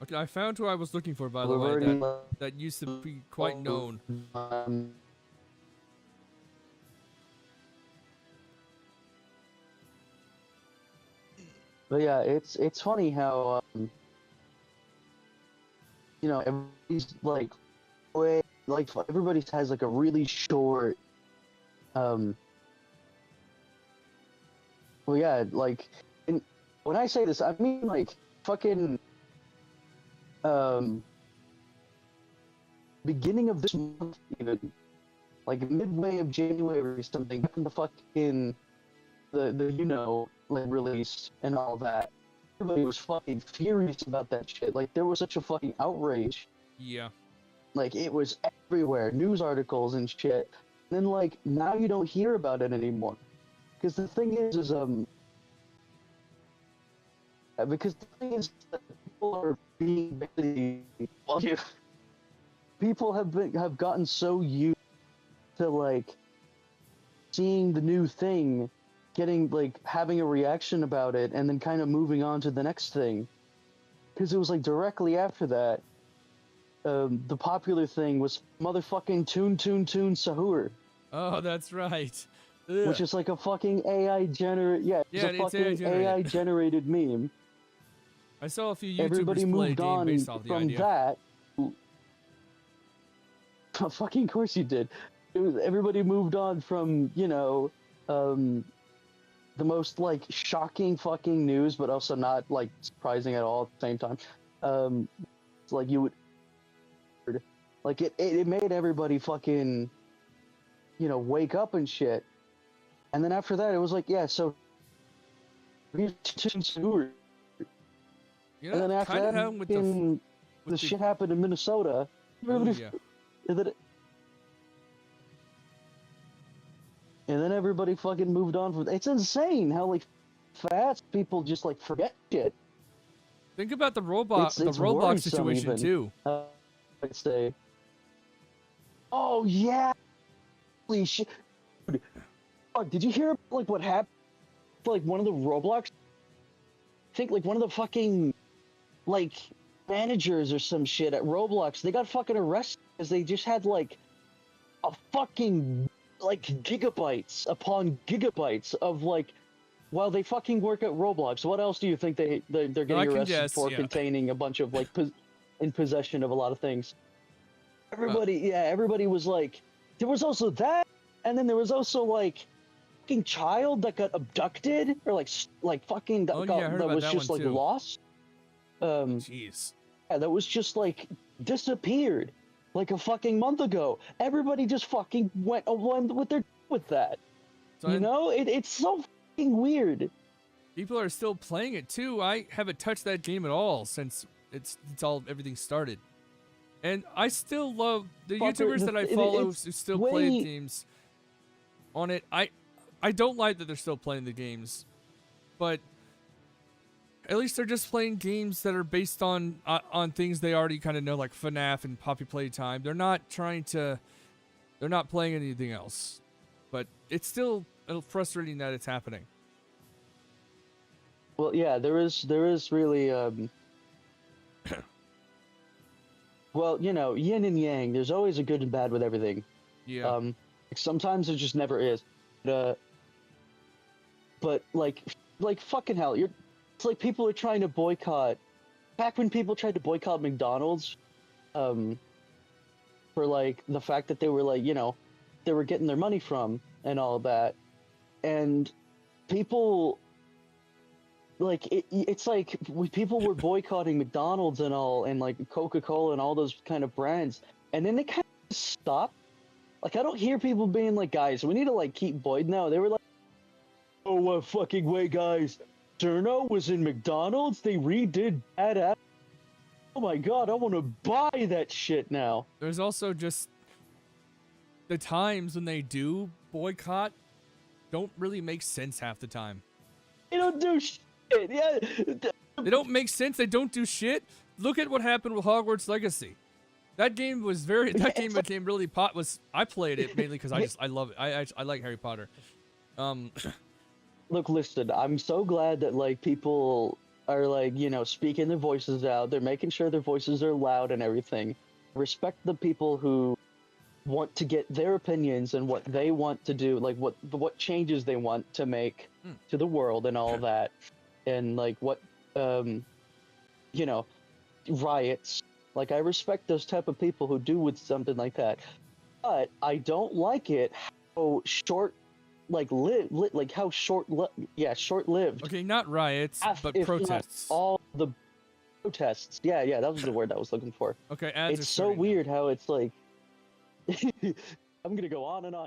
Okay, I found who I was looking for, by the way. That used to be quite known. But yeah, it's funny how you know, everybody's like way like everybody has like a really short well, yeah, like, and when I say this, I mean like fucking beginning of this month, even like midway of January or something, back in the fucking the you know, like release and all that. Everybody was fucking furious about that shit. Like there was such a fucking outrage. Yeah. Like it was everywhere, news articles and shit. And then like now you don't hear about it anymore. Because the thing is because the thing is that people are being basically, well, people have gotten so used to like seeing the new thing, getting like having a reaction about it, and then kind of moving on to the next thing. Because it was like directly after that, the popular thing was motherfucking Toon Sahur. Oh, that's right. Which is like a fucking AI generated meme. I saw a few YouTubers Everybody play moved a game on based off the from idea. that. Fucking course you did. Everybody moved on from, you know, the most like shocking fucking news, but also not like surprising at all at the same time. It's like you would, like it made everybody fucking, you know, wake up and shit. And then after that, it was like, yeah, so. You And then know, after kind of that, happened with the shit happened in Minnesota. Everybody, yeah. And then everybody fucking moved on from. It's insane how like fast people just like forget shit. Think about the It's Roblox worrisome situation even. too. I'd say. Oh yeah. Holy shit. Dude, fuck, did you hear like what happened? Like one of the Roblox. I think like one of the fucking like managers or some shit at Roblox. They got fucking arrested because they just had like a fucking like gigabytes upon gigabytes of like, while they fucking work at Roblox, what else do you think they're getting arrested for? Containing a bunch of like in possession of a lot of things. Everybody was like, there was also that, and then there was also like fucking child that got abducted or like fucking that was just like lost. Jeez. Yeah, that was just like disappeared like a fucking month ago. Everybody just fucking went with that. So you know, it's so fucking weird. People are still playing it too. I haven't touched that game at all since everything started. And I still love the YouTubers that I follow who still play games on it. I don't like that they're still playing the games, but at least they're just playing games that are based on things they already kind of know, like FNAF and Poppy Playtime. They're not playing anything else, but it's still frustrating that it's happening. Well, yeah, there is really well, you know, yin and yang. There's always a good and bad with everything. Yeah. Sometimes there just never is. But, but like fucking hell, it's like people are trying to boycott. Back when people tried to boycott McDonald's, for like the fact that they were like, you know, they were getting their money from and all of that, and people like it's like people were boycotting McDonald's and all, and like Coca-Cola and all those kind of brands, and then they kind of stopped. Like I don't hear people being like, guys, we need to like keep Boyd. No, they were like, oh, what fucking way, guys? Cerno was in McDonald's. They redid Bad Apple. Oh my god, I want to buy that shit now. There's also just the times when they do boycott don't really make sense half the time. They don't do shit. Yeah. They don't make sense. They don't do shit. Look at what happened with Hogwarts Legacy. That game was very. That game became really pot. Was I played it mainly because I love it. I like Harry Potter. Look, listen. I'm so glad that like people are like, you know, speaking their voices out. They're making sure their voices are loud and everything. Respect the people who want to get their opinions and what they want to do, like what changes they want to make to the world and all that, and like what you know, riots. Like I respect those type of people who do with something like that, but I don't like it how short, like short-lived. Okay, not riots, but if not protests. all the protests. Yeah, that was the word I was looking for. Okay, ads It's are so starting now. weird how it's like. I'm gonna go on and on.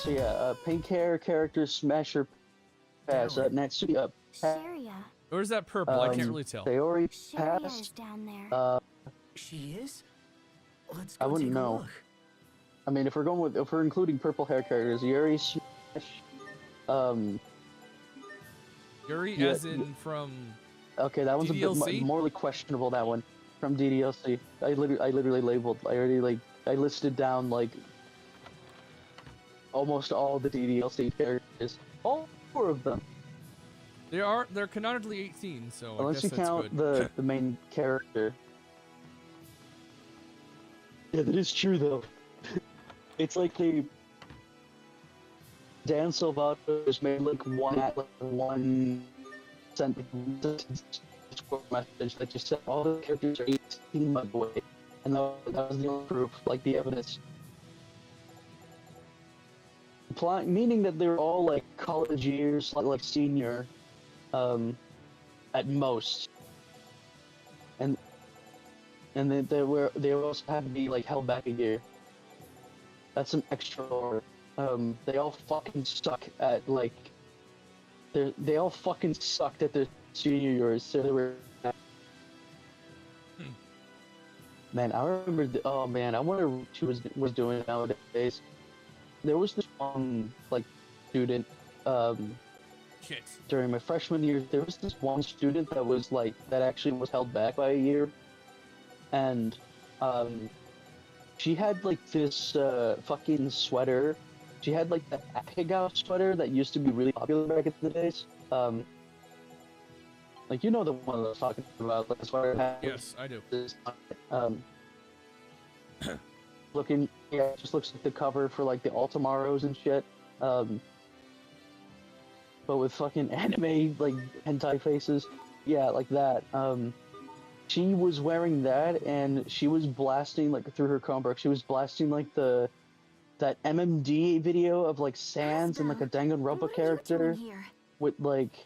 So yeah, pink hair characters, Smasher Pass, Down. Natsuki Pass, Sharia. Or is that purple? I can't really tell. Sayori Sharia Pass. is down there. She is? Let's I go wouldn't take a know. look. I mean, if we're including purple hair characters, Yuri Smash, Yuri, yeah, as in from. okay, that one's a bit DDLC? morally questionable. That one from DDLC. I literally labeled. I listed down like almost all the DDLC characters, all 4 of them, They're canonically 18, so I unless guess you that's count good. the main character. Yeah, that is true though. It's like Dan Silvato has made like one sentence Discord message that just said all the characters are 18 by the way, and that was the only proof, like the evidence. Meaning that they're all like college years, like senior, at most, and then they also have to be like held back a year. That's some extra lore. They all fucking suck at like. They all fucking sucked at their senior years, so they were. Man, I remember. Oh man, I wonder what she was doing nowadays. There was this one like student Shit. during my freshman year. There was this one student that was like that actually was held back by a year, and she had like this fucking sweater. She had like the Akigao sweater that used to be really popular back in the days. Like you know the one I was talking about, like the sweater hat. Yes, I do. This, looking, yeah, it just looks like the cover for like the Ultimaros and shit. But with fucking anime like hentai faces, yeah, like that. She was wearing that, and she was blasting like through her Chromebook. She was blasting like that MMD video of like Sans and like a Danganronpa What are you character doing here? with like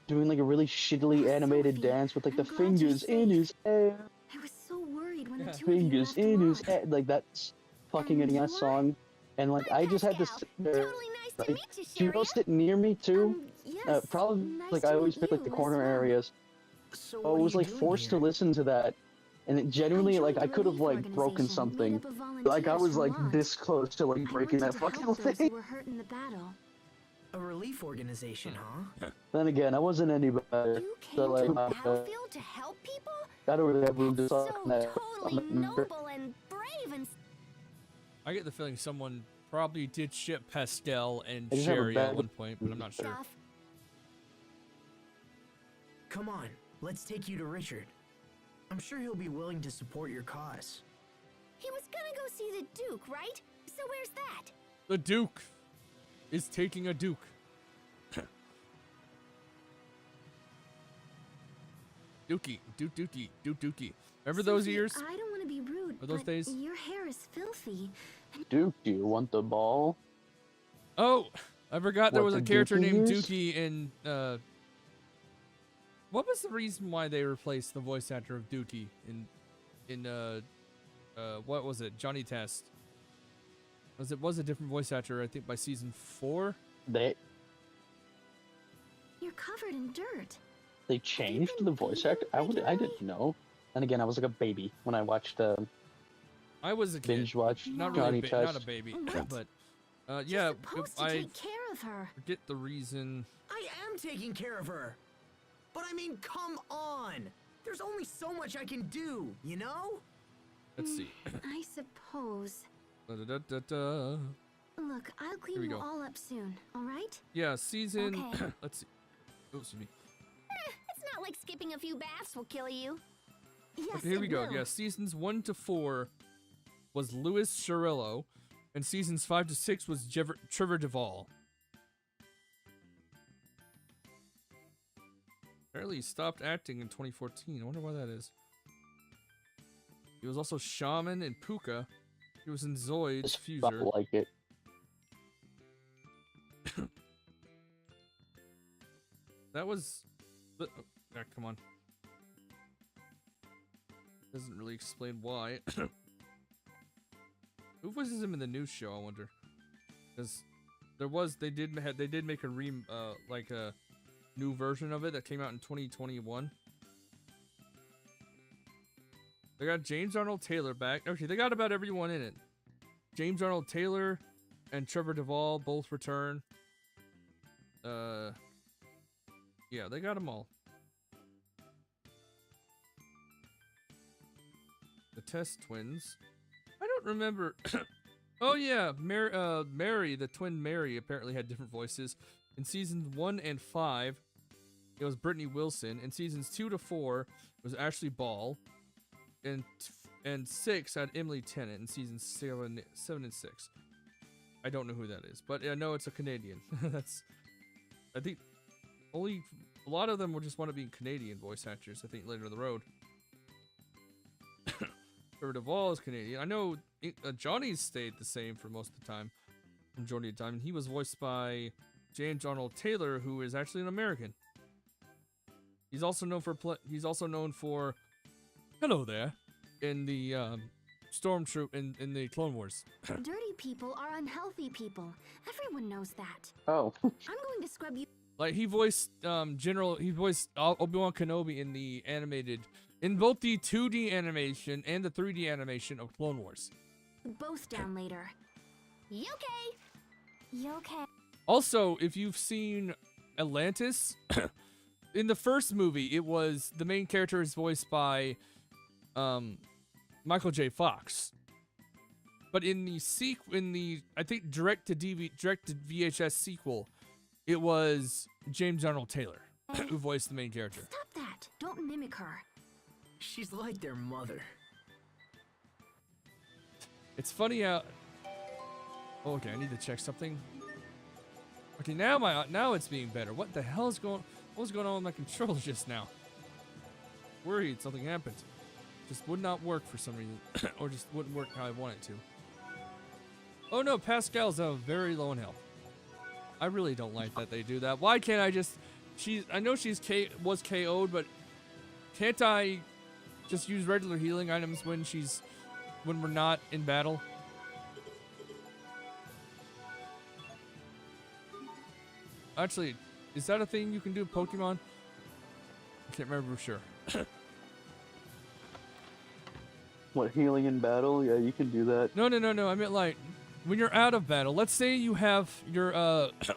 doing like a really shittily animated Sophie, dance with like the I'm glad you're fingers in safe. his hair. I was so worried when the Yeah. two of you Fingers left in his alone. head, like that's fucking And getting you a are? song, and like Hi, I just had to Pascal. sit there. Totally nice Like, to meet you, she Sharia. was sitting near me too. Yes. Probably nice like to I always meet pick like the you corner as well. areas. So I what are was you like doing forced to here? listen to that, and it genuinely like I joined a could have relief like broken organization something. made up of Like I volunteers was from like Lodge. this close to like I breaking wanted that to fucking help those who thing. were hurt in the battle. A relief organization, huh? Then again, I wasn't any better. You came So like to a I battlefield to help people? got over there, moved That's this so on that. totally noble and brave and I get the feeling someone probably did ship Pastel and I just have a Sherry at bad- one point, but I'm not sure. stuff. Come on, let's take you to Richard. I'm sure he'll be willing to support your cause. He was gonna go see the Duke, right? So where's that? The Duke is taking a Duke. Dookie. Remember those Sophie, years? I don't want to be rude, Or those but days? your hair is filthy. Duke, do you want the ball? Oh, I forgot there What, was a the character Dookie named years? Dookie in. What was the reason why they replaced the voice actor of Dookie in what was it? Johnny Test. Was a different voice actor, I think, by season 4. They covered in dirt. They changed been the voice bleeding actor. I regularly? didn't know. And again, I was like a baby when I watched I was a kid. binge watched Not Johnny really, Test. not a baby, What? but You're yeah, supposed to I take care of her. forget the reason. I am taking care of her. But I mean, come on. There's only so much I can do, you know? Let's see. I suppose. Da-da-da-da-da. Look, I'll we clean you go. all up soon, all right? Yeah, season. Okay. Let's see. Oh, excuse me. It's not like skipping a few baths will kill you. Yes, Okay, here we it go. will. Yeah, seasons 1 to 4 was Louis Chirillo, and seasons 5 to 6 was Trevor Duvall. Apparently, he stopped acting in 2014. I wonder why that is. He was also Shaman in Puka. He was in Zoid's Just Fuser. felt like it. That was. Oh, come on. Doesn't really explain why. Who voices him in the new show, I wonder? Because they did make a like a new version of it that came out in 2021. They got James Arnold Taylor back. Okay, they got about everyone in it. James Arnold Taylor and Trevor Duvall both return. Yeah, they got them all. The Test Twins. I don't remember. Oh yeah, Mary, the twin Mary, apparently had different voices. In seasons 1 and 5, it was Brittany Wilson. In seasons 2 to 4, it was Ashley Ball. And 6 had Emily Tennant in seasons 7 and 6. I don't know who that is, but I know it's a Canadian. I think only a lot of them will just want to be Canadian voice actors. I think later in the road. Trevor Duvall is Canadian. I know Johnny's stayed the same for most of the time. Majority of the time, he was voiced by James Arnold Taylor, who is actually an American. He's also known for hello there in the Stormtroop in the Clone Wars. Dirty people are unhealthy people. Everyone knows that. Oh. I'm going to scrub you. Like he voiced Obi-Wan Kenobi in the in both the 2D animation and the 3D animation of Clone Wars. Both down later. You okay? You okay? Also, if you've seen Atlantis, in the first movie, it was the main character is voiced by Michael J. Fox. But in the I think direct to VHS sequel, it was James Arnold Taylor who voiced the main character. Stop that. Don't mimic her. She's like their mother. It's funny how. Oh, okay, I need to check something. Okay, now it's being better. What the hell is what was going on with my controller just now? Worried something happened. Just would not work for some reason, or just wouldn't work how I want it to. Oh no, Pascal's very low in health. I really don't like that they do that. Why can't I just? I know was KO'd, but can't I just use regular healing items when we're not in battle? Actually, is that a thing you can do in Pokemon? I can't remember for sure. What, healing in battle? Yeah, you can do that. No. I meant like when you're out of battle. Let's say you have your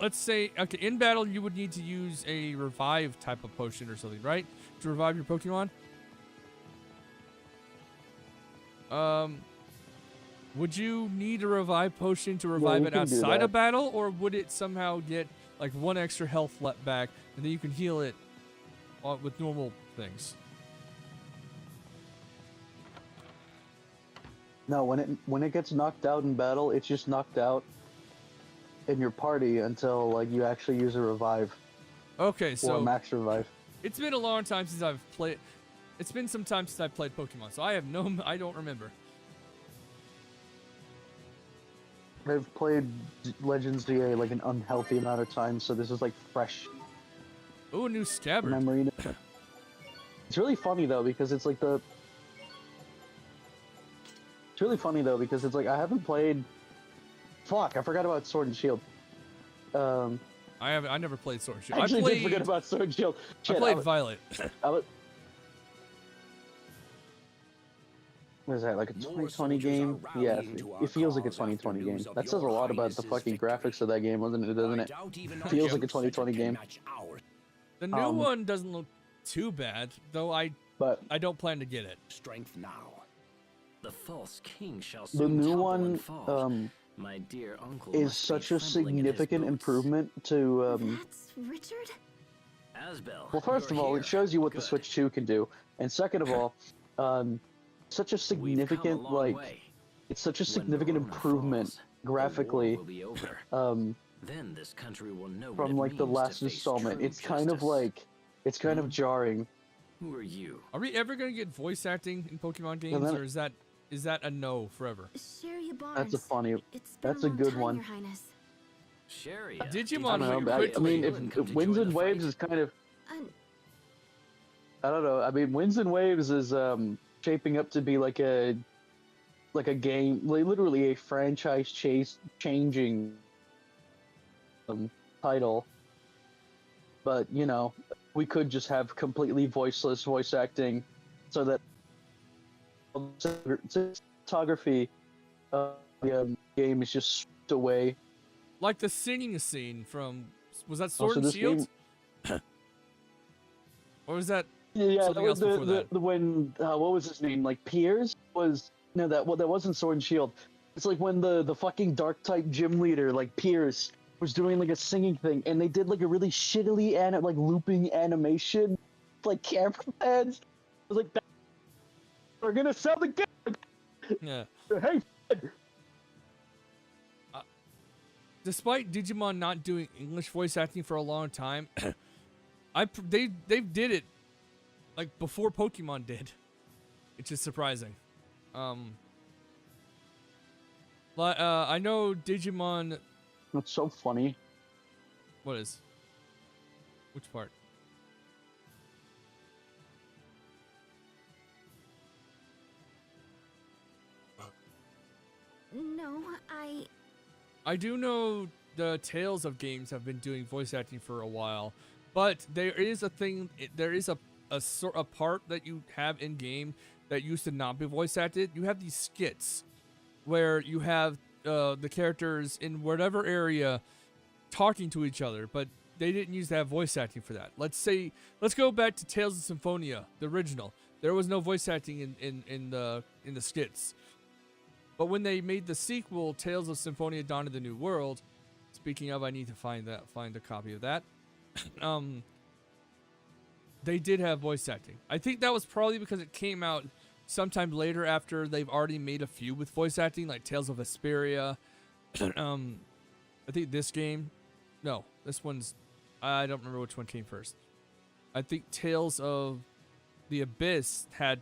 let's say okay, in battle you would need to use a revive type of potion or something, right? To revive your Pokemon. Would you need a revive potion to revive it outside of battle, or would it somehow get like 1 extra health let back, and then you can heal it with normal things? No, when it gets knocked out in battle, it's just knocked out in your party until like you actually use a revive. Okay, so or a max revive. It's been a long time since I've played. It's been some time since I've played Pokemon, so I don't remember. I've played Legends ZA like an unhealthy amount of time, so this is like fresh. Ooh, a new scabbard. Memory. It's really funny though because it's like the. It's really funny though because it's like I haven't played. Fuck! I forgot about Sword and Shield. I never played Sword and Shield. I actually did forget about Sword and Shield. Shit, I played Violet. What is that, like a 2020 game? Yeah, it feels like a 2020 game. That says a lot about the fucking graphics of that game, doesn't it? It feels like a 2020 game. The new one doesn't look too bad, though I don't plan to get it. Strength now. The false king shall the new one my dear uncle is such a significant improvement to That's Richard? Asbel, well, first of all, it shows you what the Switch 2 can do, and second of all, such a significant it's such a significant improvement graphically then this country will know from like the last installment. It's kind of jarring. Who are you? Are we ever gonna get voice acting in Pokemon games, or is that a no forever? That's a good one. Your Highness. Sherry. Digimon. I mean, if Winds and Waves is kind of. I don't know. I mean, Winds and Waves is shaping up to be like a game, literally a franchise changing title. But you know, we could just have completely voiceless voice acting, so that cinematography of the game is just stripped away. Like the singing scene from, was that Also, Sword and this Shield? game, Or was that yeah, something else before that? when what was his name? Like Piers was no, that wasn't Sword and Shield. It's like when the fucking dark type gym leader, like Piers, was doing like a singing thing, and they did like a really shittily like looping animation, like camera pads. I was like, we're gonna sell the game. Yeah. Hey. Despite Digimon not doing English voice acting for a long time, they did it like before Pokemon did, which is surprising. I know Digimon. That's so funny. What is? Which part? No, I do know the Tales of games have been doing voice acting for a while, but there is a thing. There is a sort of part that you have in game that used to not be voice acted. You have these skits where you have the characters in whatever area talking to each other, but they didn't used to have voice acting for that. Let's go back to Tales of Symphonia, the original. There was no voice acting in the skits. But when they made the sequel, Tales of Symphonia Dawn of the New World, speaking of, I need to find a copy of that. They did have voice acting. I think that was probably because it came out sometime later after they've already made a few with voice acting, like Tales of Vesperia. I think this game, no, this one's, I don't remember which one came first. I think Tales of the Abyss had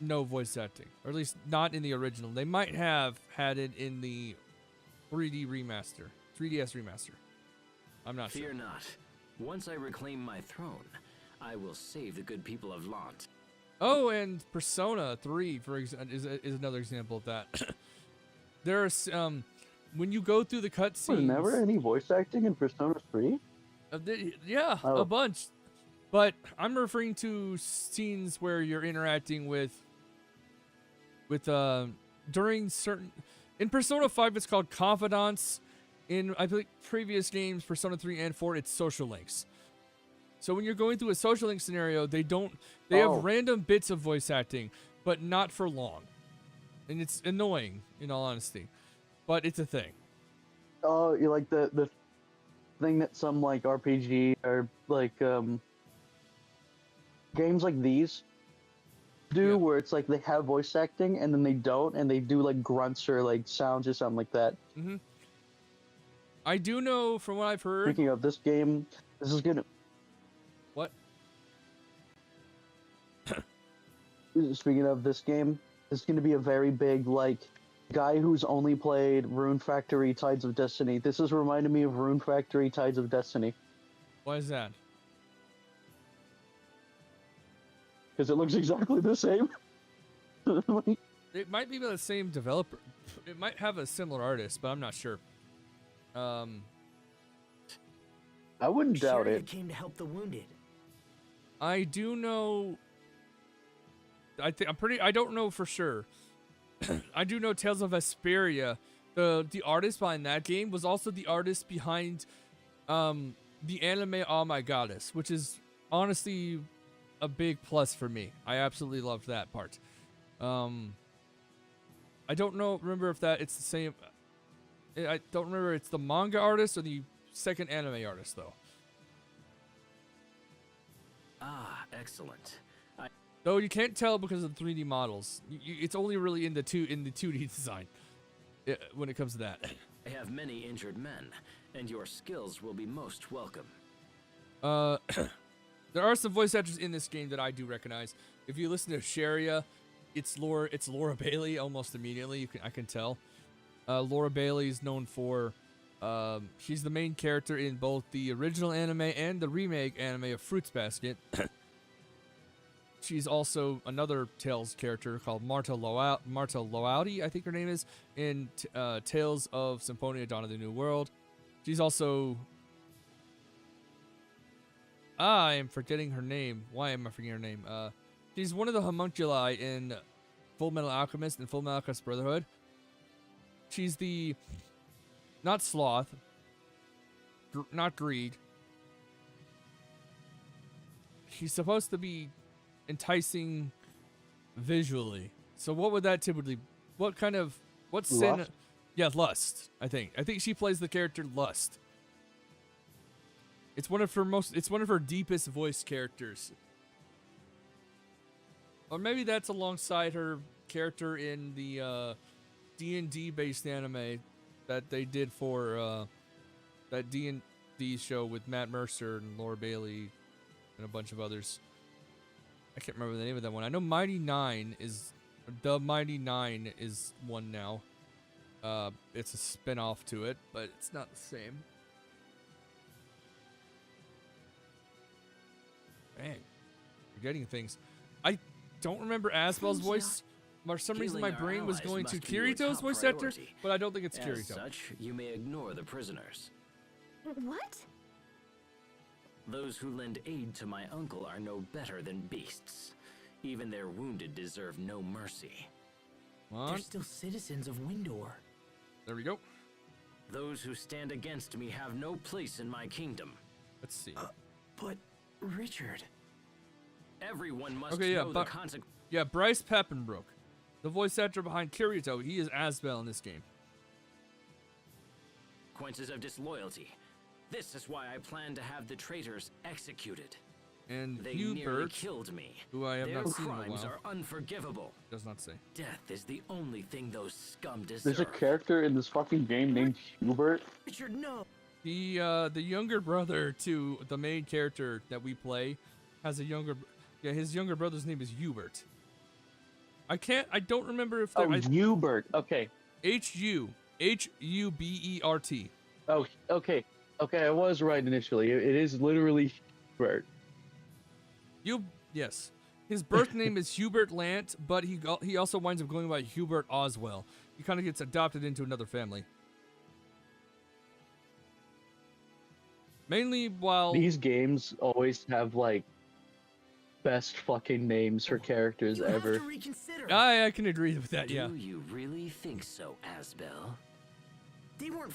no voice acting, or at least not in the original. They might have had it in the 3DS remaster. I'm not sure. Fear not. Once I reclaim my throne, I will save the good people of Lant. Oh, and Persona 3 is another example of that. There's when you go through the cutscenes. Was never any voice acting in Persona 3? Yeah, Oh. a bunch. But I'm referring to scenes where you're interacting with during certain, in Persona 5 it's called confidants. In I think previous games, Persona 3 and 4, it's social links. So when you're going through a social link scenario, they have random bits of voice acting, but not for long. And it's annoying, in all honesty. But it's a thing. Oh, you like the thing that some like RPG or like games like these do, Yeah. where it's like they have voice acting and then they don't, and they do like grunts or like sounds or something like that. Mm-hmm. I do know from what I've heard. Speaking of this game, this is gonna. What? Speaking of this game, this is gonna be a very big like guy who's only played Rune Factory Tides of Destiny. This is reminding me of Rune Factory Tides of Destiny. Why is that? Because it looks exactly the same. It might be by the same developer. It might have a similar artist, but I'm not sure. I wouldn't doubt Sure, you it. came to help the wounded. I do know. I don't know for sure. I do know Tales of Vesperia. The artist behind that game was also the artist behind the anime Oh My Goddess, which is honestly a big plus for me. I absolutely loved that part. I don't remember if it's the same. I don't remember it's the manga artist or the second anime artist though. Ah, excellent. Though you can't tell because of the 3D models. It's only really in the 2D design when it comes to that. I have many injured men, and your skills will be most welcome. There are some voice actors in this game that I do recognize. If you listen to Sharia, it's Laura Bailey almost immediately. I can tell. Laura Bailey is known for she's the main character in both the original anime and the remake anime of Fruits Basket. She's also another Tales character called Marta Loaudi, I think her name is, in Tales of Symphonia Dawn of the New World. She's also. I am forgetting her name. Why am I forgetting her name? She's one of the homunculi in Full Metal Alchemist and Full Metal Alchemist Brotherhood. She's the not sloth, not greed. She's supposed to be enticing visually. So what would that typically? What sin? Lust? Yeah, lust. I think she plays the character Lust. It's one of her deepest voice characters. Or maybe that's alongside her character in the D&D based anime that they did for that D&D show with Matt Mercer and Laura Bailey and a bunch of others. I can't remember the name of that one. I know Mighty Nine is one now. It's a spin-off to it, but it's not the same. Man, forgetting things. I don't remember Asbel's voice. For some reason, my brain was going to Kirito's voice actor, but I don't think it's Kirito. As such, you may ignore the prisoners. What? Those who lend aid to my uncle are no better than beasts. Even their wounded deserve no mercy. What? They're still citizens of Windor. There we go. Those who stand against me have no place in my kingdom. Let's see. But, Richard... Everyone must Okay, yeah, know the consequences. Yeah, Bryce Papenbrook, the voice actor behind Kirito, he is Asbel in this game. Of disloyalty. This is why I plan to have the traitors executed. And They nearly Hubert, killed me. who I have Their not seen in a crimes while, are unforgivable. does not say. Death is the only thing those scum deserve. There's a character in this fucking game named Hubert. Richard, no! The younger brother to the main character that we play has a younger. Yeah, his younger brother's name is Hubert. I don't remember if they're. Oh, Hubert. Okay. Hubert. Oh, okay. Okay, I was right initially. It is literally Hubert. Yes. His birth name is Hubert Lant, but he also winds up going by Hubert Oswell. He kind of gets adopted into another family. Mainly while These games always have like best fucking names for characters You ever. have to reconsider. I can agree with that. Yeah. Do you really think so, Asbel? They weren't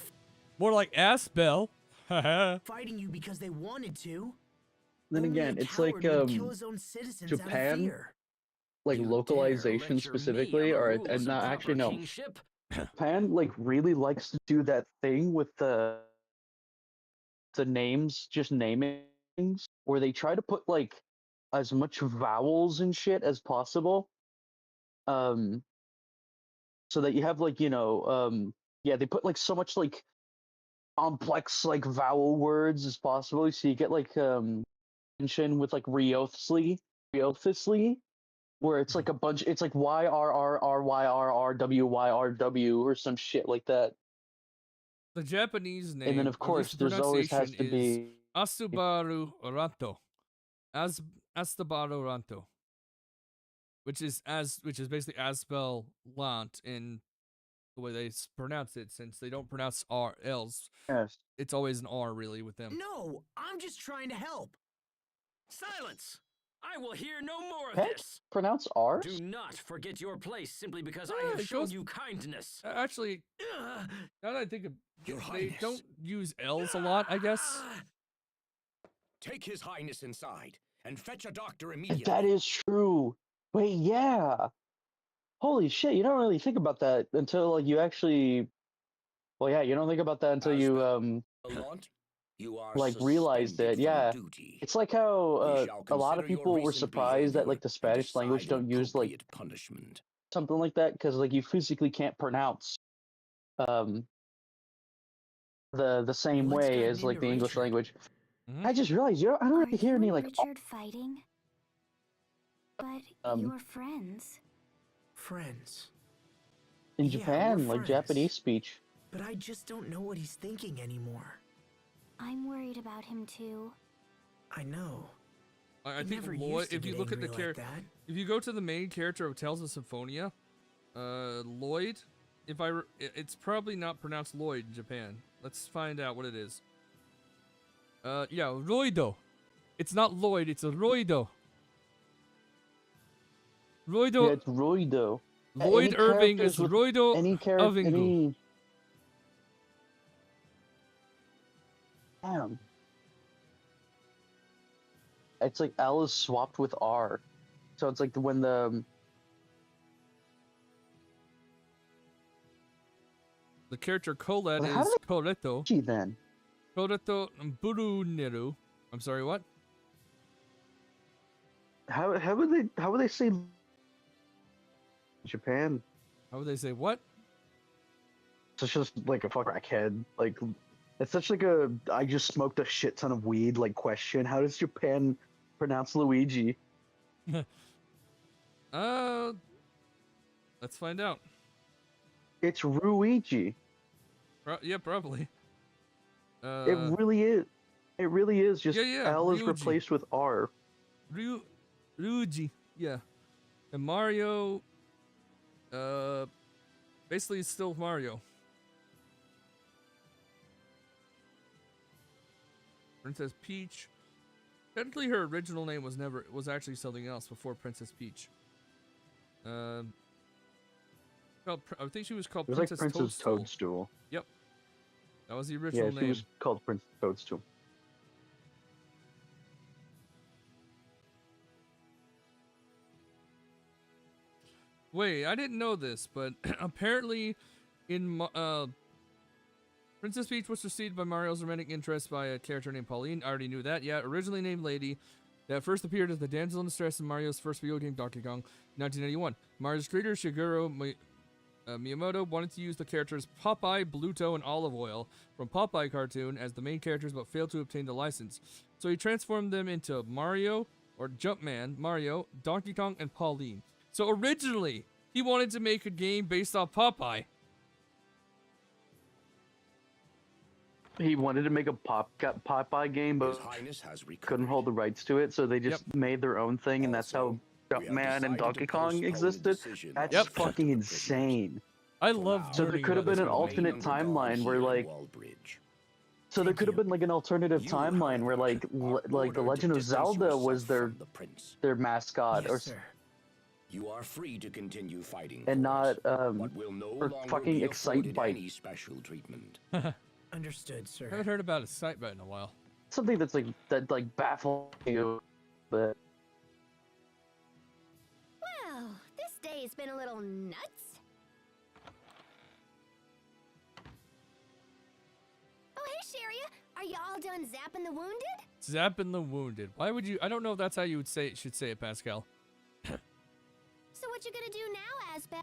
More like Asbel. fighting you because they wanted to. Then Only again, a it's like coward would kill his own citizens out of Japan, fear. like You dare localization lecture me specifically, on or rules and of not proper actually no. kingship? Japan like really likes to do that thing with the names, just naming things, where they try to put like as much vowels and shit as possible. So that you have like, yeah, they put like so much like complex like vowel words as possible. So you get like mention with like Ryothsley, where it's like a bunch, it's like YRRRYRRWYRW or some shit like that. The Japanese name, And then or of at course least the there's always has to pronunciation be is Asubaru Ranto. Astabaru Ranto. Which is basically Asbel Lant in the way they pronounce it, since they don't pronounce L's. yes. It's always an R really with them. No, I'm just trying to help. Silence! I will hear no more of Heck, this. pronounce R's? Do not forget your place simply because Ah, I have it shown goes- you kindness. Actually, Ugh. now that I think of Your they Highness. don't use L's a lot, I guess. Take His Highness inside and fetch a doctor immediately. That is true. Wait, yeah. Holy shit, you don't really think about that until like you actually. Well, yeah, you don't think about that until you Laurent, you are like realized it. suspended from Yeah, duty. it's like how We shall a lot of consider your people were recent surprised that behavior like the and Spanish language decide don't use like appropriate punishment. something like that because like you physically can't pronounce the same What's way gotten as like into the English Richard? language. Mhm. I just realized I don't Are really hear you any and like Richard fighting? But you're friends. Friends. in Yeah, Japan we're like friends. Japanese speech. But I just don't know what he's thinking anymore. I'm worried about him too. I know. I He think never Lloyd, used to if you get look at the angry character, like that. if you go to the main character of Tales of Symphonia, Lloyd it's probably not pronounced Lloyd in Japan. Let's find out what it is. Yeah, Roido. It's not Lloyd, it's a Roido. Roido. Yeah, it's Roido. Lloyd Any Irving is characters with Roido any character, Irvingu. any... Damn. It's like L is swapped with R. So it's like when the... The character Colette Well, how is do Coreto. She then. Coreto Buruneru. I'm sorry, what? How would they say Japan? How would they say what? It's just like a fuck crackhead. Like it's such like a I just smoked a shit ton of weed like question. How does Japan pronounce Luigi? Let's find out. It's Ruigi. Yeah, probably. It really is. It really is. Just yeah, L is Ryuji. replaced with R. Ryuji, yeah. And Mario, basically it's still Mario. Princess Peach. Technically, her original name was actually something else before Princess Peach. I think she was called It was Princess, like Princess Toadstool. Toadstool. Yep, that was the original Yeah, she name. was called Princess Toadstool. Wait, I didn't know this, but apparently in Princess Peach was succeeded by Mario's romantic interest by a character named Pauline. I already knew that, yeah. Originally named Lady, that first appeared as the damsel in distress in Mario's first video game, Donkey Kong, 1991. Mario's creator, Shigeru Miyamoto, wanted to use the characters Popeye, Bluto, and Olive Oil from Popeye cartoon as the main characters, but failed to obtain the license. So he transformed them into Mario, or Jumpman, Mario, Donkey Kong, and Pauline. So originally, he wanted to make a game based off Popeye. He wanted to make a Popeye game, but His Highness has recovered. couldn't hold the rights to it, so they just made their own thing, and that's how Also, we have Jumpman and decided Donkey to Kong postpone existed. decision That's on fucking the insane. I For love now, So there learning could have about been this an kind of alternate Remain underdog timeline where here at like Wallbridge. so there Thank could have you. been like an alternative You, timeline where however, like the are Legend of ordered to distance Zelda was yourself their from the prince. mascot Yes, or sir. You are free to continue fighting, and for us, not but will no or longer fucking be Excite afforded Bite. any special treatment. Understood, sir. I haven't heard about a site bet in a while. something that's like baffles you, but Well, this day has been a little nuts. Oh, hey, Sharia. Are you all done zapping the wounded? Zapping the wounded. Why would you? I don't know if that's how you would say it. Should say it, Pascal. So what you gonna do now, Asbel?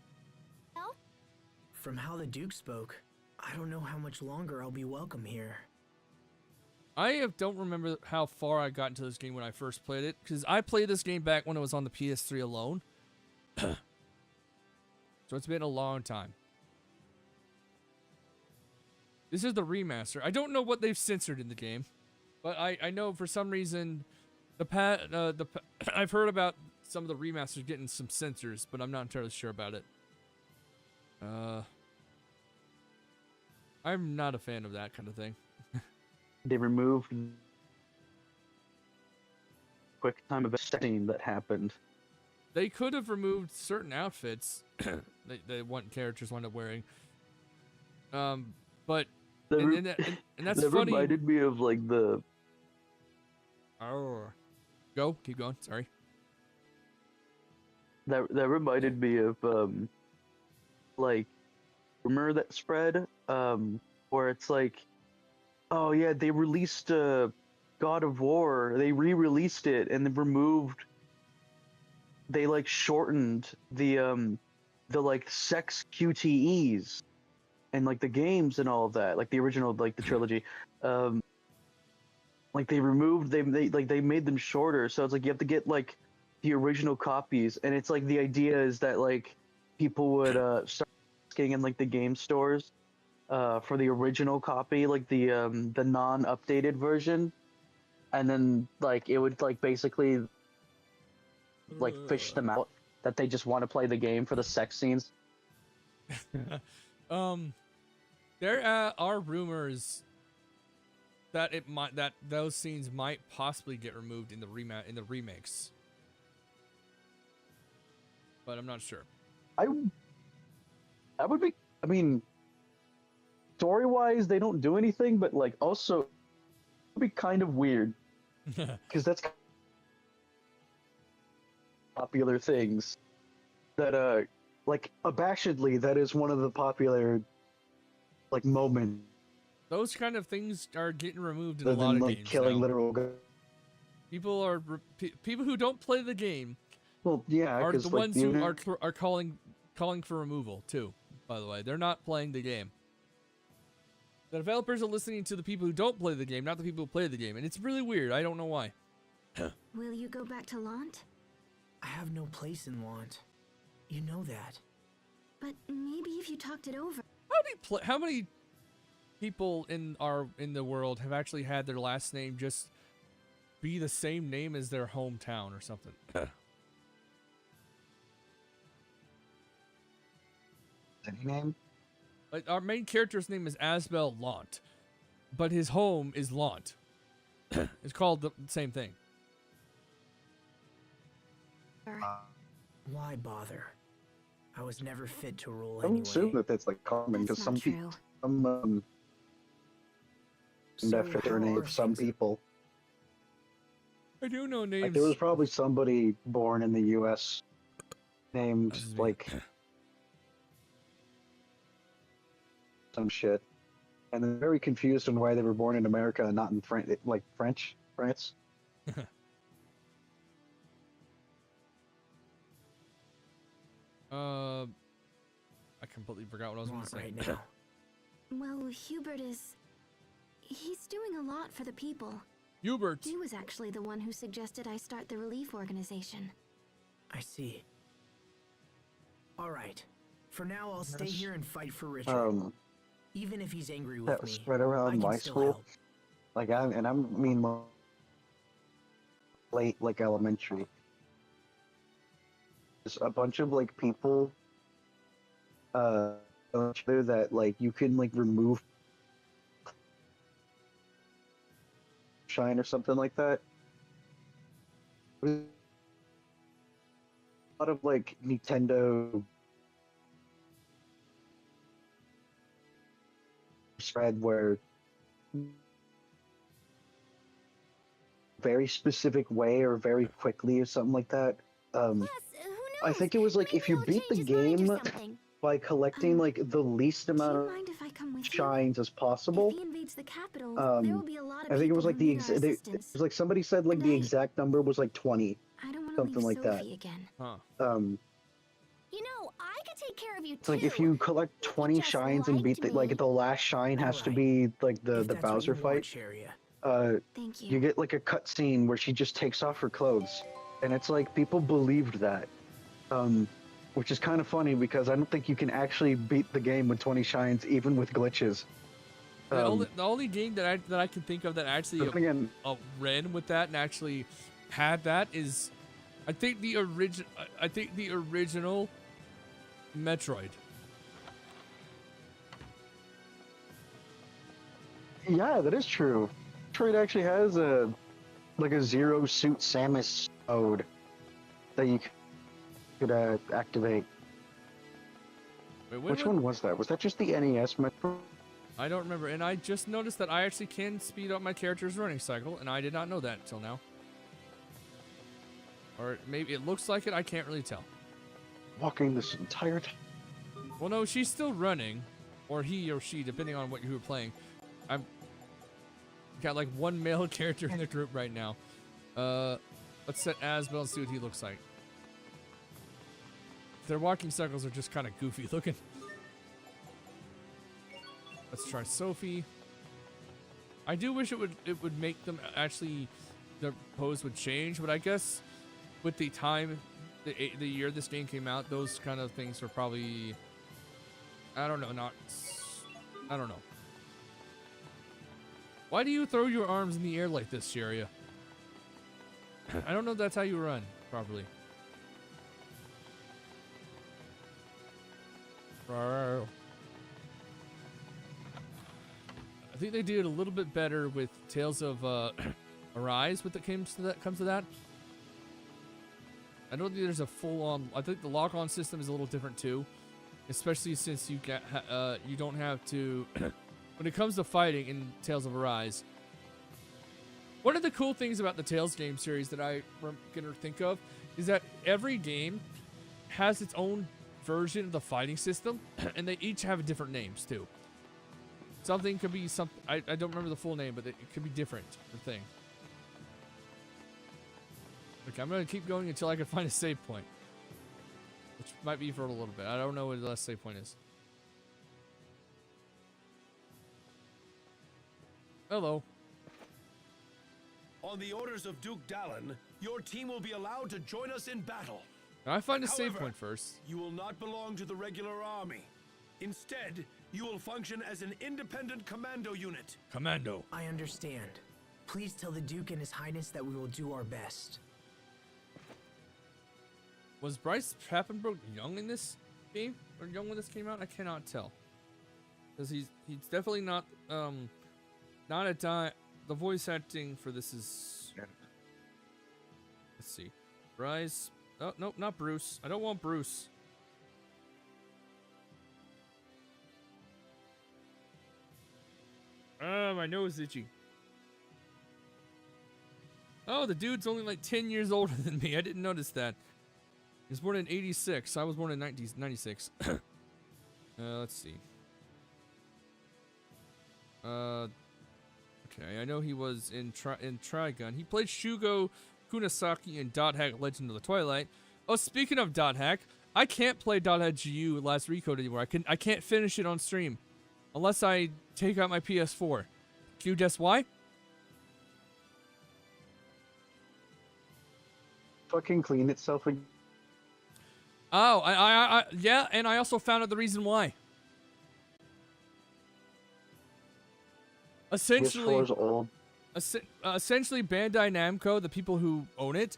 From how the Duke spoke, I don't know how much longer I'll be welcome here. Don't remember how far I got into this game when I first played it, because I played this game back when it was on the PS3 alone. So it's been a long time. This is the remaster. I don't know what they've censored in the game, but I know for some reason I've heard about some of the remasters getting some censors, but I'm not entirely sure about it. I'm not a fan of that kind of thing. they removed quick time event scene that happened. They could have removed certain outfits that characters wound up wearing. But and that's that funny. reminded me of like the Keep going. Sorry. that reminded me of like rumor that spread where it's like, oh yeah, they released God of War, they re-released it and they like shortened the like sex QTEs and like the games and all of that, like the original, like the trilogy, like they made them shorter, so it's like you have to get like the original copies, and it's like the idea is that like people would start asking in like the game stores for the original copy, like the non-updated version, and then like it would like basically like fish them out that they just want to play the game for the sex scenes. There are rumors that those scenes might possibly get removed in the remakes, but I'm not sure. I would be. I mean, story-wise, they don't do anything, but like also, it would be kind of weird because that's popular things that like abashedly, that is one of the popular like moments. Those kind of things are getting removed in a Other lot than of like games killing now. literal. People who don't play the game Well, yeah, are because the like ones who are calling for removal too. By the way, they're not playing the game. The developers are listening to the people who don't play the game, not the people who play the game, and it's really weird. I don't know why. Will you go back to Lant? I have no place in Want. You know that. But maybe if you talked it over. How many people in the world have actually had their last name just be the same name as their hometown or something? Any name? Like our main character's name is Asbel Lant, but his home is Lant. It's called the same thing. Why bother? I was never fit to rule I would anyway. assume that that's like common because That's some not people, true. named after their how name are of some things- people. I do know Like names. there was probably somebody born in the U.S. named Excuse me. like some shit, and they're very confused on why they were born in America and not in France. I completely forgot what I was going to Want say. right now. Well, Hubert is. He's doing a lot for the people. Hubert. He was actually the one who suggested I start the relief organization. I see. All right. For now, I'll stay here and fight for Richard. Even if he's angry with That was me, right I around can my still school. help. Like I mean late like elementary. There's a bunch of like people that like you can like remove shine or something like that. A lot of like Nintendo spread where very specific way or very quickly or something like that. Plus, who knows? I think it was like Maybe if you he'll beat the change his mind game or something. by collecting like the least Do you amount mind if I come with of you? shines as possible. If he invades the capital, there will be a lot of I think it was people like who the need our it assistance. was like somebody said like And the exact number was like 20, I don't want to something leave like that. Sophie again. Huh. You know, I could take care of you It's like if you collect 20 just shines and beat liked like me. the last shine has to Alright. be like the If that's what Bowser you fight. want, Cheria. Thank you. You get like a cutscene where she just takes off her clothes, and it's like people believed that, which is kind of funny because I don't think you can actually beat the game with 20 shines even with glitches. The only game that I can think of that actually But again, ran with that and actually had that is, I think the original Metroid. yeah, that is true. Metroid actually has a zero suit Samus mode that you could activate. Wait, Which one was that? Was that just the NES Metroid? I don't remember, and I just noticed that I actually can speed up my character's running cycle, and I did not know that until now. Or maybe it looks like it, I can't really tell. Walking this entire time. Well, no, she's still running, or he or she, depending on what you were playing. I'm got like one male character in the group right now. Let's set Asbel and see what he looks like. Their walking cycles are just kind of goofy looking. Let's try Sophie. I do wish it would make them actually, the pose would change, but I guess with the time, the year this game came out, those kind of things were probably, I don't know, I don't know. Why do you throw your arms in the air like this, Sharia? I don't know if that's how you run properly. I think they did a little bit better with Tales of Arise when it comes to that. I don't think there's a full-on. I think the lock-on system is a little different too, especially since you don't have to. When it comes to fighting in Tales of Arise, one of the cool things about the Tales game series that I can think of is that every game has its own version of the fighting system, and they each have different names too. Something could be something. I don't remember the full name, but it could be different. The thing. Okay, I'm gonna keep going until I can find a save point, which might be for a little bit. I don't know what the last save point is. Hello. On the orders of Duke Dallin, your team will be allowed to join us in battle. Now I find a save However, point first. You will not belong to the regular army. Instead, you will function as an independent commando unit. Commando. I understand. Please tell the Duke and His Highness that we will do our best. Was Bryce Papenbrook young in this game? Or young when this came out? I cannot tell. Because he's definitely not a time. The voice acting for this is, let's see. Bryce. Oh, nope, not Bruce. I don't want Bruce. Ah, my nose is itchy. Oh, the dude's only like 10 years older than me. I didn't notice that. He was born in 86. I was born in 1996. Let's see. Okay, I know he was in Trigun. He played Shugo Kunasaki in Dot Hack Legend of the Twilight. Oh, speaking of Dot Hack, I can't play Dot Hack GU Last Recode anymore. I can't finish it on stream unless I take out my PS4. Do you guess why? Fucking clean itself again. Oh, yeah, and I also found out the reason why. Essentially, PS4 is old. Essentially, Bandai Namco, the people who own it,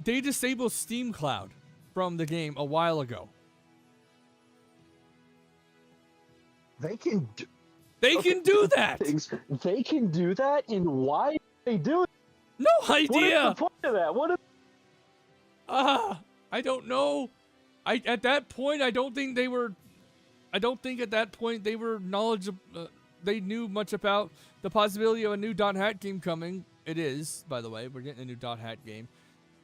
they disabled Steam Cloud from the game a while ago. They can. They can do that. They can do that, and why do they do it? No What is idea. the point of that? What? I don't know. At that point, I don't think at that point they were knowledgeable. They knew much about the possibility of a new Dot Hack game coming. It is, by the way, we're getting a new Dot Hack game,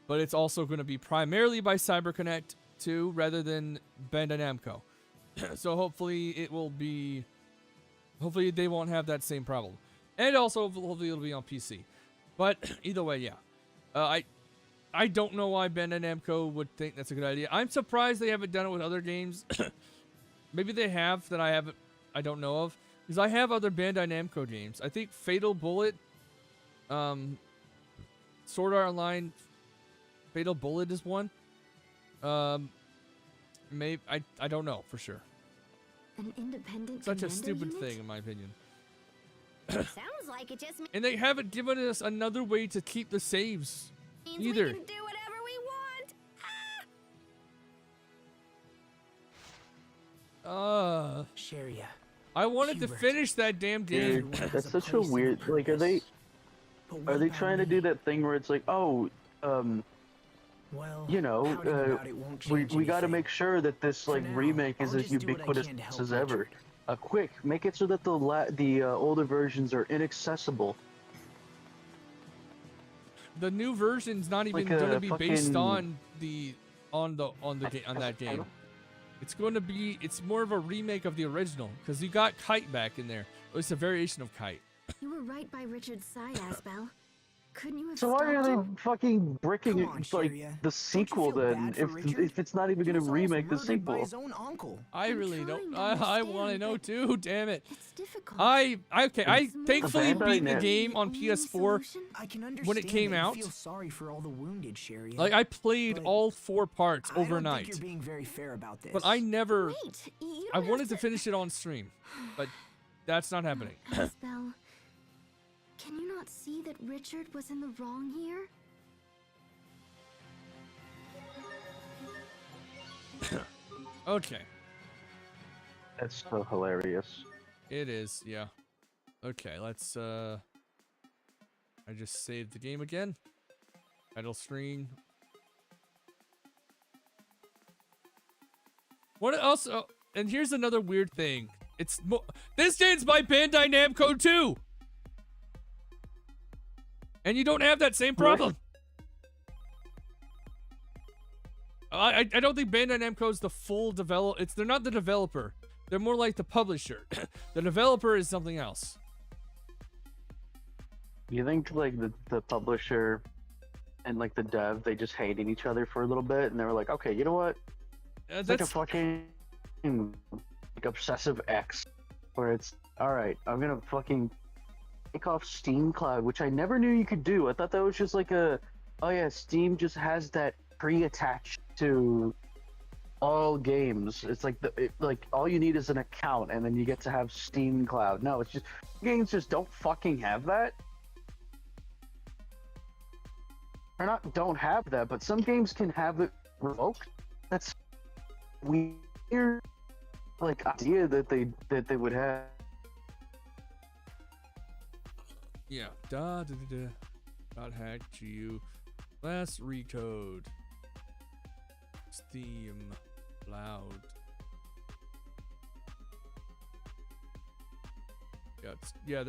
but it's also going to be primarily by CyberConnect 2 rather than Bandai Namco. So hopefully it will be. Hopefully they won't have that same problem, and also hopefully it'll be on PC. But either way, yeah. I don't know why Bandai Namco would think that's a good idea. I'm surprised they haven't done it with other games. Maybe they have that I don't know of. Because I have other Bandai Namco games. I think Fatal Bullet, Sword Art Online, Fatal Bullet is one. Maybe I don't know for sure. An independent Such a commando stupid unit? thing in my opinion. Sounds like it just And they haven't given us another way to keep the saves means either. we can do whatever we want. Sharia. I wanted to Hubert. finish that damn game. Dude, that's such a weird. Like, are they trying to do that thing where it's like, oh, Well, you know, pouting about it won't we change got to anything. make sure that this For like now, remake is I'll as just do what I ubiquitous can to help as ever. Richard. Quick, make it so that the older versions are inaccessible. The new version's not even Like going to a be based fucking- on that game. It's going to be. It's more of a remake of the original because you got Kite back in there. It's a variation of Kite. You were right by Richard's side, Asbel. Couldn't you have So why are stopped they him? fucking bricking Come it on, like Sharia. the Don't you sequel feel then? bad for Richard? If it's not even He gonna was almost remake the murdered by sequel. his own uncle. I I'm really trying don't. to I want to understand, know but too. Damn it. It's difficult. I It's more thankfully Bandai beat the Namco- game on only PS4. solution? I can understand When it came that you out, feel sorry for all the wounded, Sharia. Like I played But all 4 parts I don't overnight, think you're being very fair about this. but I never. Wait, you I don't wanted have to finish it on stream, but that's not happening. Asbel, can you not see that Richard was in the wrong here? Okay, That's so hilarious. it is. Yeah. Okay, let's I just saved the game again. Title screen. What else? Oh, and here's another weird thing. This game's by Bandai Namco too. And you don't have that same problem. I don't think Bandai Namco is the full they're not the developer. They're more like the publisher. The developer is something else. You think like the publisher and like the dev, they just hated each other for a little bit, and they were like, okay, you know what? It's like a fucking like obsessive X, where it's all right. I'm gonna fucking take off Steam Cloud, which I never knew you could do. I thought that was just like oh yeah, Steam just has that pre-attached to all games. It's like like all you need is an account, and then you get to have Steam Cloud. No, it's just games just don't fucking have that. Or not don't have that, but some games can have it revoked. That's weird, like idea that they would have. Yeah. Dot hack GU. Last recode. Steam Cloud. Yeah,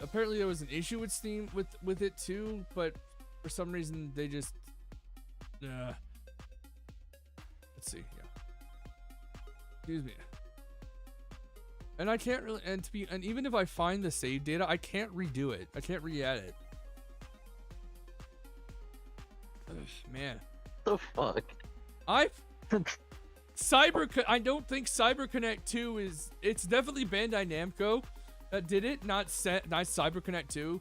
apparently there was an issue with Steam with it too, but for some reason they just let's see, yeah. Excuse me. And I can't really and even if I find the save data, I can't redo it. I can't re-add it. Ugh, man. The fuck? I don't think CyberConnect 2 is. It's definitely Bandai Namco that did it, not CyberConnect 2.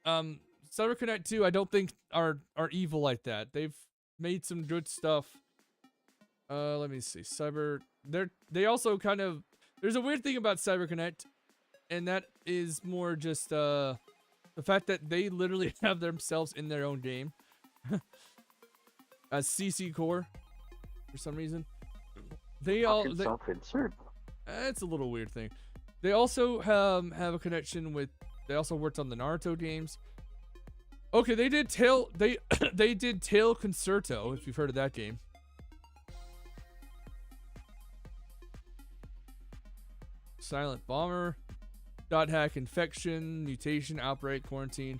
CyberConnect 2, I don't think are evil like that. They've made some good stuff. Let me see. They also kind of. There's a weird thing about CyberConnect, and that is more just the fact that they literally have themselves in their own game. As CC Core, for some reason, self-insert. It's a little weird thing. They also have a connection with. They also worked on the Naruto games. Okay, they did they did Tail Concerto, if you've heard of that game. Silent Bomber, Dot Hack Infection, Mutation, Outbreak, Quarantine,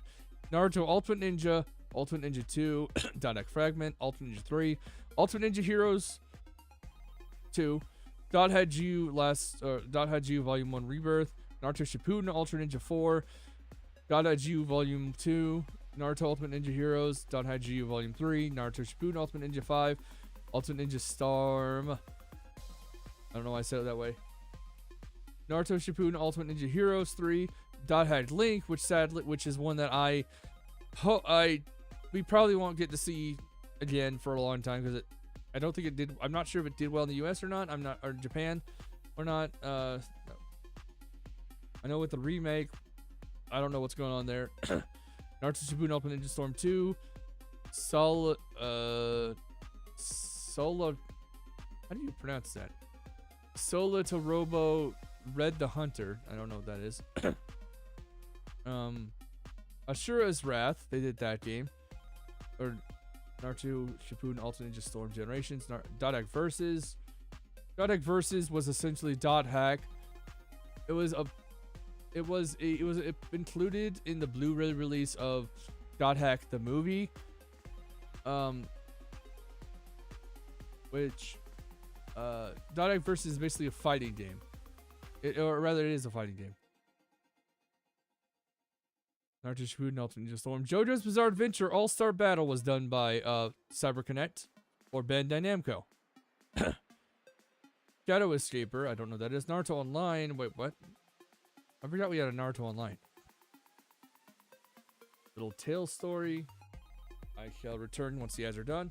Naruto Ultimate Ninja, Ultimate Ninja 2, Dot Hack Fragment, Ultimate Ninja 3, Ultimate Ninja Heroes 2, Dot Hack GU Volume 1 Rebirth, Naruto Shippuden Ultra Ninja 4, Dot Hack GU Volume 2, Naruto Ultimate Ninja Heroes, Dot Hack GU Volume 3, Naruto Shippuden Ultimate Ninja 5, Ultimate Ninja Storm. I don't know why I said it that way. Naruto Shippuden Ultimate Ninja Heroes 3, Dot Hack Link, which is one that we probably won't get to see again for a long time because I don't think it did. I'm not sure if it did well in the US or not. Or Japan or not. No. I know with the remake, I don't know what's going on there. Naruto Shippuden Ultimate Ninja Storm 2, Solo. How do you pronounce that? Sola to Robo Red the Hunter. I don't know what that is. Ashura's Wrath. They did that game. Or Naruto Shippuden Ultimate Ninja Storm Generations. Dot Hack Versus. Dot Hack Versus was essentially Dot Hack. It was included in the Blu-ray release of Dot Hack the movie. Which Dot Hack Versus is basically a fighting game. Or rather, it is a fighting game. Naruto Shippuden Ultimate Ninja Storm. JoJo's Bizarre Adventure All-Star Battle was done by CyberConnect or Bandai Namco. Shadow Escaper, I don't know what that is. Naruto Online, wait, what? I forgot we had a Naruto Online. Little Tale Story. I shall return once the ads are done.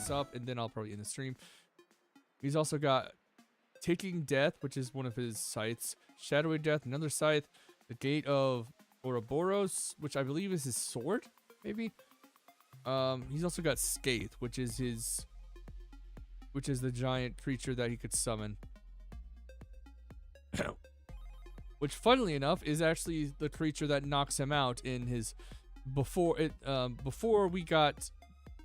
this up, and then I'll probably end the stream. He's also got Taking Death, which is one of his scythes. Shadowy Death, another scythe. The Gate of Ouroboros, which I believe is his sword, maybe. He's also got Scathe, which is the giant creature that he could summon. Which, funnily enough, is actually the creature that knocks him out in his before we got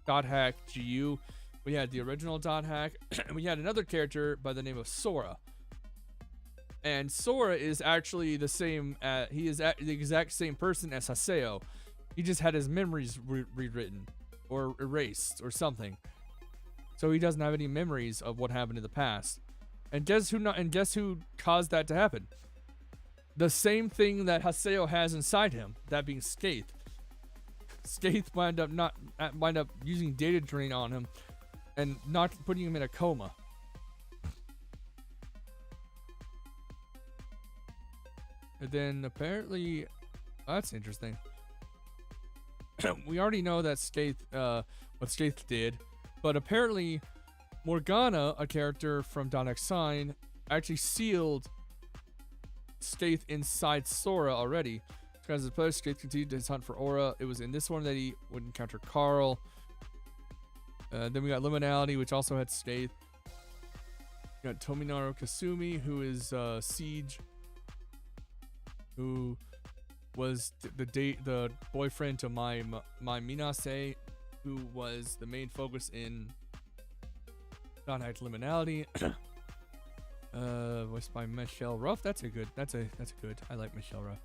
Dot Hack GU. We had the original Dot Hack, and we had another character by the name of Sora. And Sora is actually the same. He is the exact same person as Haseo. He just had his memories rewritten or erased or something. So he doesn't have any memories of what happened in the past. And guess who caused that to happen? The same thing that Haseo has inside him, that being Scathe. Scathe wind up using data drain on him and not putting him in a coma. And then apparently, that's interesting. We already know that Scathe, what Scathe did, but apparently Morgana, a character from Dot Hack Sign, actually sealed Scathe inside Sora already. As the player, Scathe continued his hunt for Aura. It was in this one that he would encounter Carl. Then we got Liminality, which also had Scathe. We got Tominaru Kasumi, who is Siege, who was the boyfriend to my Minase, who was the main focus in Dot Hack Liminality. Voiced by Michelle Ruff. That's a good. I like Michelle Ruff.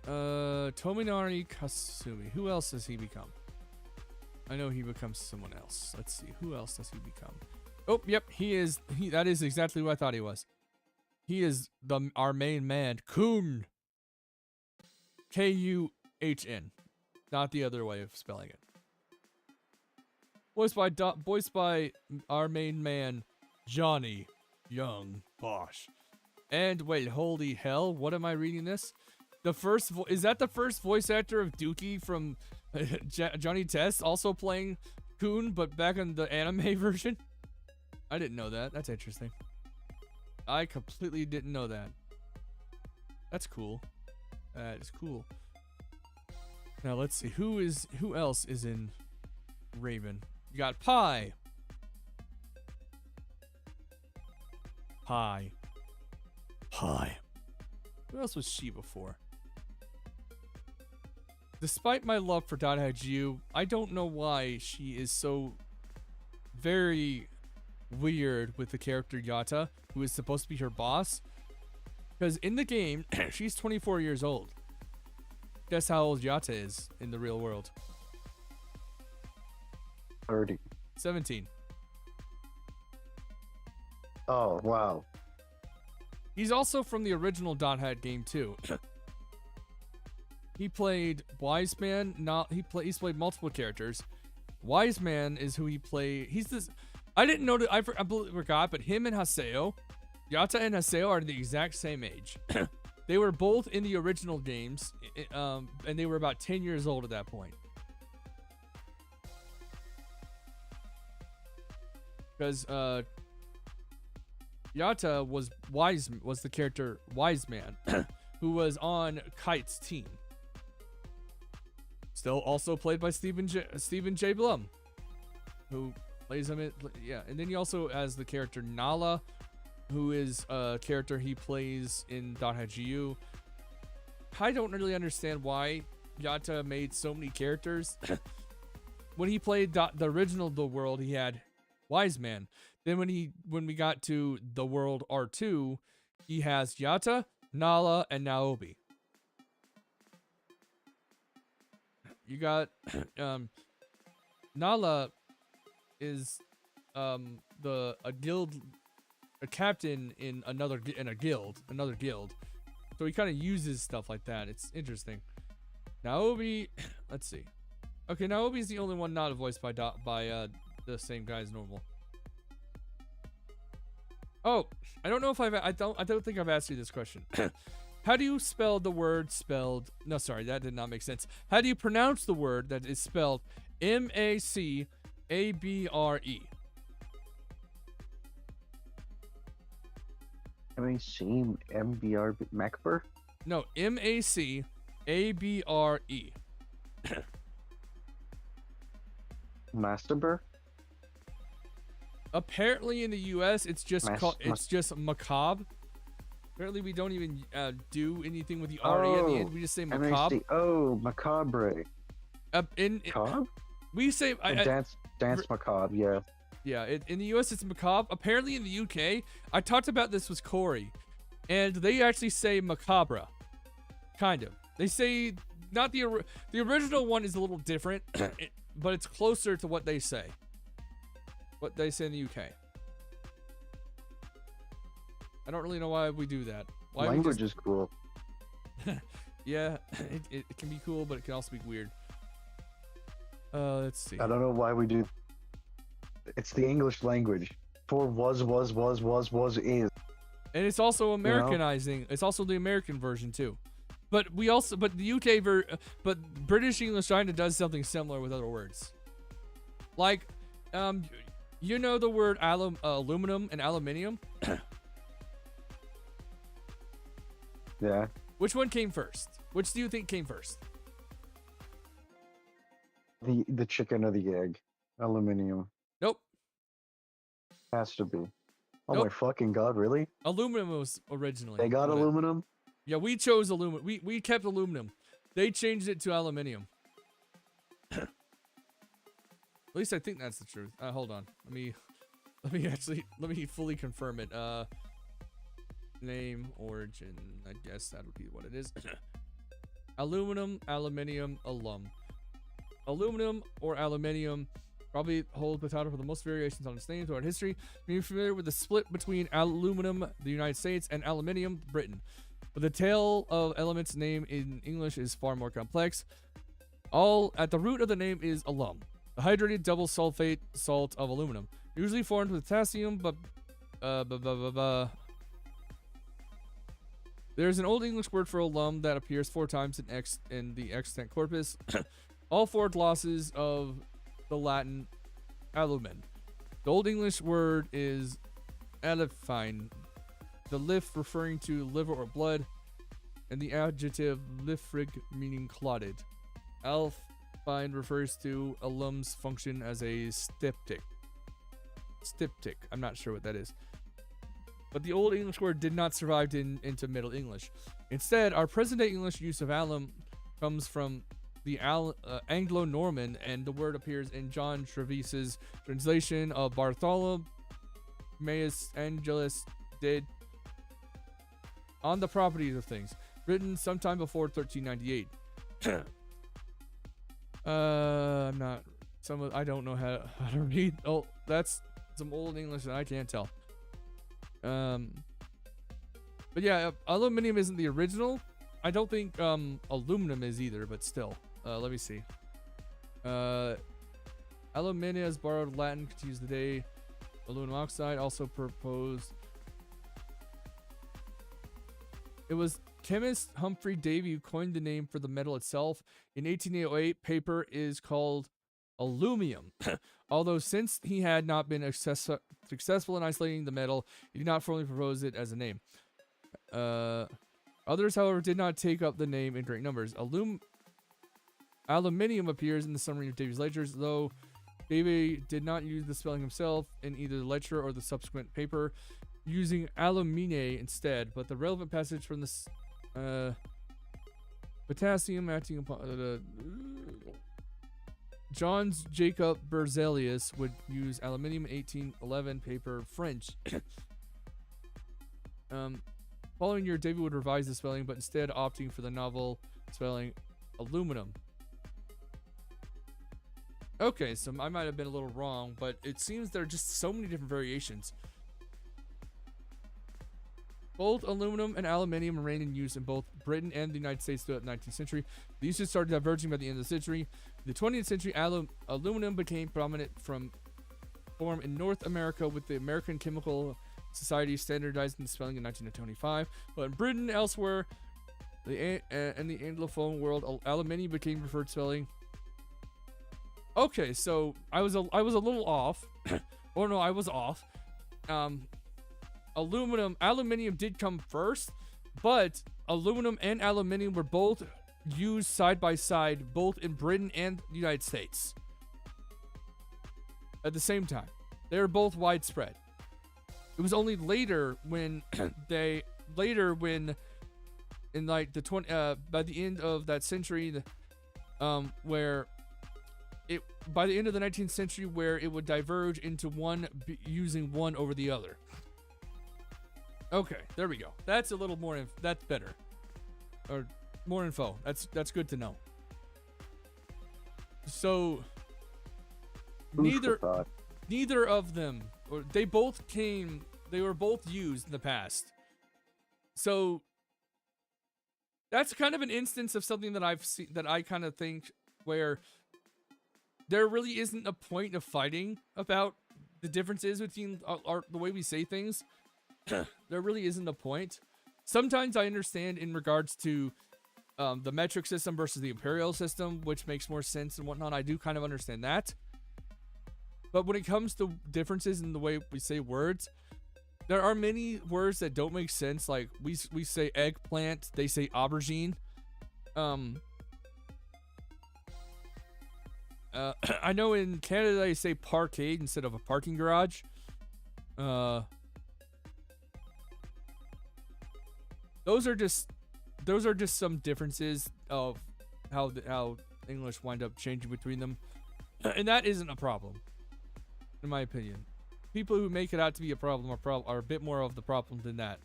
Tominari Kasumi. Who else does he become? I know he becomes someone else. Let's see. Who else does he become? Oh, yep. That is exactly what I thought he was. He is our main man, Kun. Kuhn. Not the other way of spelling it. Voiced by our main man, Johnny Young Bosch. And wait, holy hell, what am I reading this? Is that the first voice actor of Dookie from Johnny Test, also playing Kun, but back in the anime version? I didn't know that. That's interesting. I completely didn't know that. That's cool. That is cool. Now let's see who else is in Raven. You got Pi. Who else was she before? Despite my love for Dot Hack GU, I don't know why she is so very weird with the character Yata, who is supposed to be her boss. Because in the game, she's 24 years old. Guess how old Yata is in the real world? 30. 17. Oh, wow. He's also from the original Dot Hack game too. He played Wise Man. He's played multiple characters. Wise Man is who he played. He's this. I didn't know that. I forgot. But him and Haseo, Yata and Haseo are the exact same age. They were both in the original games, and they were about 10 years old at that point. Because Yata was the character Wise Man, who was on Kite's team. Still also played by Stephen J. Blum, who plays him. And then he also has the character Nala, who is a character he plays in Dot Hack GU. I don't really understand why Yata made so many characters. When he played the original The World, he had Wise Man. Then when we got to The World R2, he has Yata, Nala, and Naobi. You got Nala is a captain in another guild. So he kind of uses stuff like that. It's interesting. Naobi, let's see. Okay, Naobi's the only one not voiced by the same guy as normal. Oh, I don't know if I don't think I've asked you this question. How do you spell the word spelled? No, sorry, that did not make sense. How do you pronounce the word that is spelled MACHIEL A-B-R-E. MAC Macber? No, M-A-C-A-B-R-E. Masterber? Apparently in the U.S. it's just Mas- it's just macabre. Apparently we don't even do anything with the R-E at the end. We just say macabre. MAC. Oh, macabre. Macabre? We say Dance macabre, yeah. yeah. In the U.S. it's macabre. Apparently in the U.K. I talked about this with Corey, and they actually say macabre. Kind of. They say not the original one is a little different, but it's closer to what they say. What they say in the UK. I don't really know why we do that. Why Language is cool. Yeah, it can be cool, but it can also be weird. Let's see. I don't know why we do. It's the English language. For was, is. And it's also Americanizing. It's also the American version too. But the UK but British English kind of does something similar with other words. Like, you know the word aluminum and aluminium? Yeah. Which one came first? Which do you think came first? The chicken or the egg. Aluminium. Nope. Has to be. Oh Nope. my fucking god, really? Aluminum was originally. They got aluminum? Yeah, we chose aluminum. We kept aluminum. They changed it to aluminium. At least I think that's the truth. Hold on. Let me fully confirm it. Name, origin. I guess that would be what it is. Aluminum, aluminium, alum. Aluminum or aluminium probably hold the title for the most variations on its name throughout history. Being familiar with the split between aluminum, the United States, and aluminium, Britain. But the tale of elements name in English is far more complex. All at the root of the name is alum, the hydrated double sulfate salt of aluminum, usually formed with potassium, but there's an Old English word for alum that appears 4 times in the extant corpus. All 4 glosses of the Latin alumen. The Old English word is alifine, the lif referring to liver or blood, and the adjective lifrig meaning clotted. Alfine refers to alum's function as a styptic. Styptic, I'm not sure what that is. But the Old English word did not survive into Middle English. Instead, our present-day English use of alum comes from the Anglo-Norman, and the word appears in John Trevise's translation of Bartholomeus Angelus did on the properties of things, written sometime before 1398. I don't know how to read. Oh, that's some Old English that I can't tell. But yeah, aluminium isn't the original. I don't think aluminum is either, but still. Let me see. Alumina is borrowed Latin, continues today. Aluminum oxide also proposed. It was chemist Humphrey Davy who coined the name for the metal itself. In 1808, paper is called aluminum. Although since he had not been successful in isolating the metal, he did not formally propose it as a name. Others, however, did not take up the name in great numbers. Aluminium appears in the summary of Davy's lectures, though Davy did not use the spelling himself in either the lecture or the subsequent paper, using alumine instead. But the relevant passage from this potassium acting upon John's Jacob Berzelius would use aluminium 1811 paper French. Following year, David would revise the spelling, but instead opting for the novel spelling aluminum. Okay, so I might have been a little wrong, but it seems there are just so many different variations. Both aluminum and aluminium remained in use in both Britain and the United States throughout the 19th century. The uses started diverging by the end of the century. In the 20th century, aluminum became prominent form in North America, with the American Chemical Society standardizing the spelling in 1925. But in Britain, elsewhere, and the Anglophone world, aluminium became preferred spelling. Okay, so I was a little off. Or no, I was off. Aluminium did come first, but aluminum and aluminium were both used side by side, both in Britain and the United States. At the same time, they were both widespread. It was only later when in like the by the end of that century, where it by the end of the 19th century, where it would diverge into using one over the other. Okay, there we go. That's a little more. That's better, or more info. That's good to know. So neither of them, or they were both used in the past. So that's kind of an instance of something that I've seen, that I kind of think where there really isn't a point of fighting about the differences between the way we say things. There really isn't a point. Sometimes I understand in regards to the metric system versus the imperial system, which makes more sense and whatnot. I do kind of understand that. But when it comes to differences in the way we say words, there are many words that don't make sense. Like we say eggplant, they say aubergine. I know in Canada they say parkade instead of a parking garage. Those are just some differences of how English wind up changing between them, and that isn't a problem, in my opinion. People who make it out to be a problem are a bit more of the problem than that.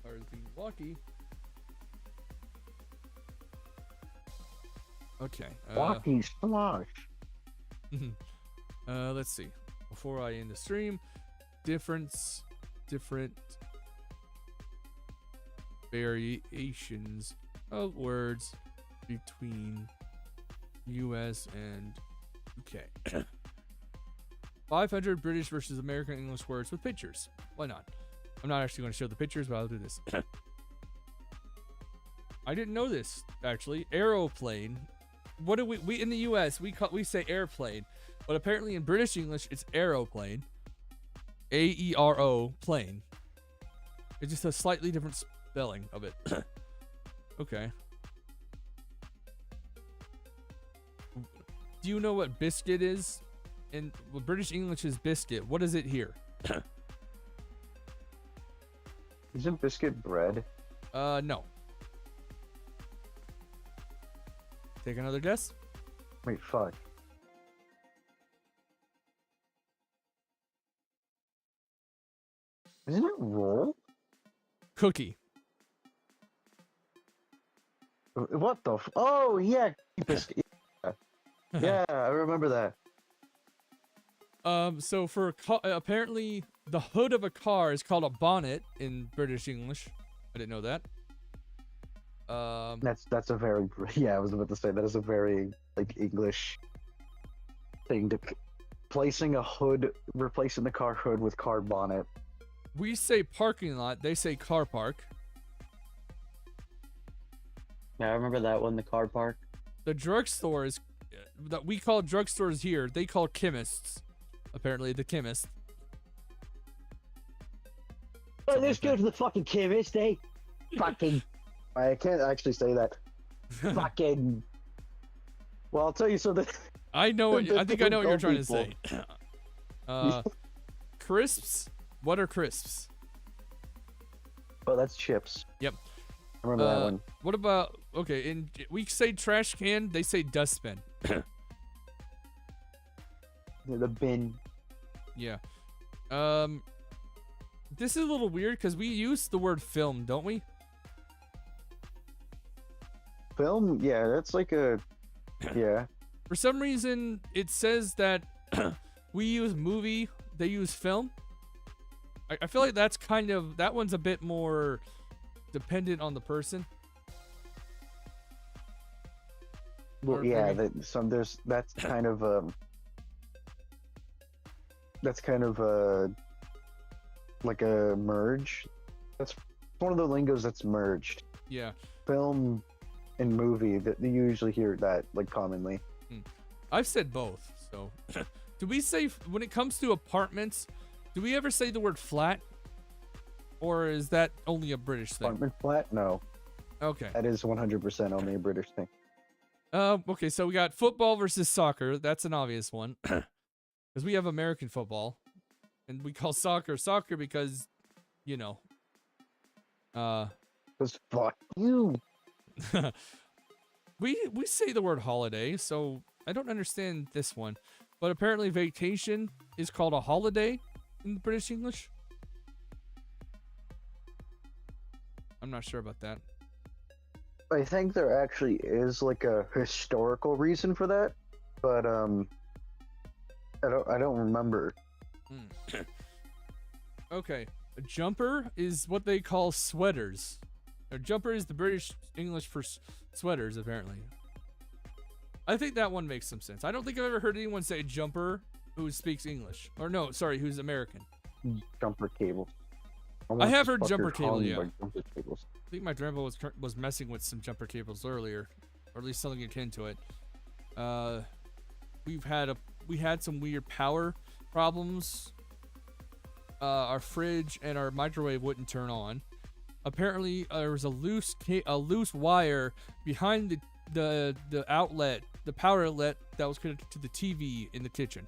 Sorry, being lucky. Okay. Walking slosh. Let's see. Before I end the stream, different variations of words between US and UK. 500 British versus American English words with pictures. Why not? I'm not actually going to show the pictures, but I'll do this. I didn't know this, actually. Aeroplane. What do we in the US we say airplane, but apparently in British English it's aeroplane. AERO plane. It's just a slightly different spelling of it. Okay. Do you know what biscuit is? In British English is biscuit. What is it here? Isn't biscuit bread? No. Take another guess. Wait, fuck. Isn't it roll? Cookie. What the oh, yeah. Biscuit. Yeah. Yeah, I remember that. So for apparently the hood of a car is called a bonnet in British English. I didn't know that. That's a very, yeah, I was about to say that is a very like English thing to placing a hood, replacing the car hood with car bonnet. We say parking lot, they say car park. Yeah, I remember that one, the car park. The drugstores that we call drugstores here, they call chemists. Apparently, the chemist. Oh, let's go to the fucking chemist, eh? Fucking. I can't actually say that. Fucking. Well, I'll tell you something. I know what I think I know what you're trying to people. say. Crisps. What are crisps? Oh, that's chips. Yep. I remember that one. What about we say trash can, they say dustbin. The bin. Yeah. This is a little weird because we use the word film, don't we? Film? Yeah, that's like a. Yeah. For some reason, it says that we use movie, they use film. I feel like that's that one's a bit more dependent on the person. Well, yeah, that's kind of like a merge. That's one of the lingos that's merged. Yeah. Film, in movie that you usually hear that like commonly. I've said both. So, do we say when it comes to apartments? Do we ever say the word flat, or is that only a British thing? Apartment flat? No, Okay. that is 100% only a British thing. Okay. So we got football versus soccer. That's an obvious one, because we have American football, and we call soccer soccer because, you know. Because fuck you. we say the word holiday, so I don't understand this one. But apparently vacation is called a holiday in the British English. I'm not sure about that. I think there actually is like a historical reason for that, but I don't remember. Okay. A jumper is what they call sweaters. A jumper is the British English for sweaters, apparently. I think that one makes some sense. I don't think I've ever heard anyone say jumper who speaks English. Or no, sorry, who's American. Jumper cable. I have heard jumper cable, calling yeah. by jumper cables. I think my grandpa was messing with some jumper cables earlier, or at least something akin to it. We had some weird power problems. Our fridge and our microwave wouldn't turn on. Apparently, there was a loose wire behind the outlet, the power outlet that was connected to the TV in the kitchen,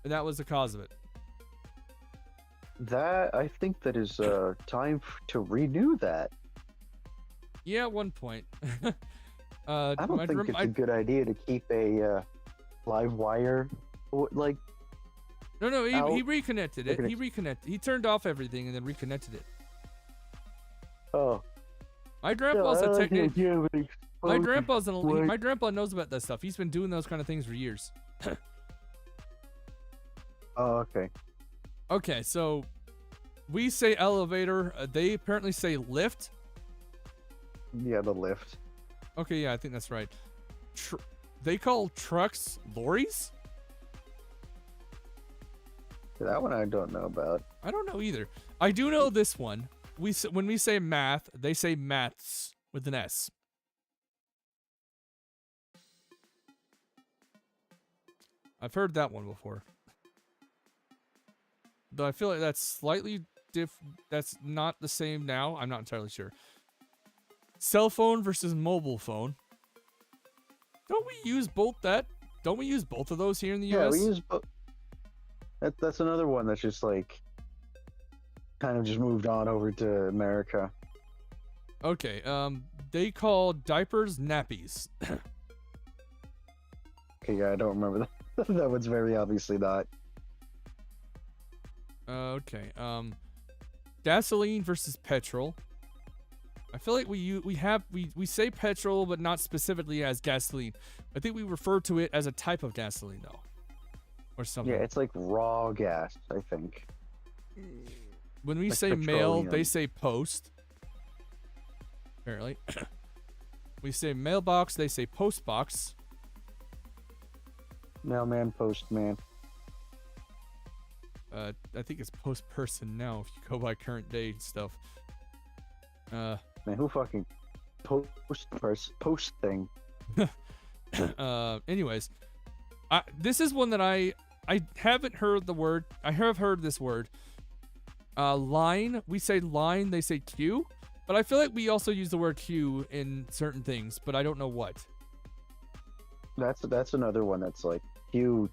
and that was the cause of it. That I think that is time to renew that. Yeah, at one point. I don't think it's a good idea to keep a live wire like. No, he reconnected it. He reconnected. He turned off everything and then reconnected it. Oh. My grandpa's a technician. My grandpa knows about that stuff. He's been doing those kind of things for years. Oh, okay. Okay, so we say elevator. They apparently say lift. Yeah, the lift. Okay, yeah, I think that's right. They call trucks lorries? That one I don't know about. I don't know either. I do know this one. When we say math, they say maths with an S. I've heard that one before. Though I feel like that's slightly that's not the same now. I'm not entirely sure. Cell phone versus mobile phone. Don't we use both Don't we use both of those here in the US? Yeah, we use both. That's another one that's just like kind of just moved on over to America. Okay, they call diapers nappies. Okay, yeah, I don't remember that. That one's very obviously not. Okay, gasoline versus petrol. I feel like we say petrol, but not specifically as gasoline. I think we refer to it as a type of gasoline, though, or something. Yeah, it's like raw gas, I think. When we Like say mail, petroleum. they say post. Apparently, we say mailbox, they say postbox. Mailman, postman. I think it's post person now if you go by current day stuff. Man, who fucking post thing? Anyways, this is one that I haven't heard the word. I have heard this word. Line. We say line. They say queue. But I feel like we also use the word queue in certain things, but I don't know what. That's another one that's like you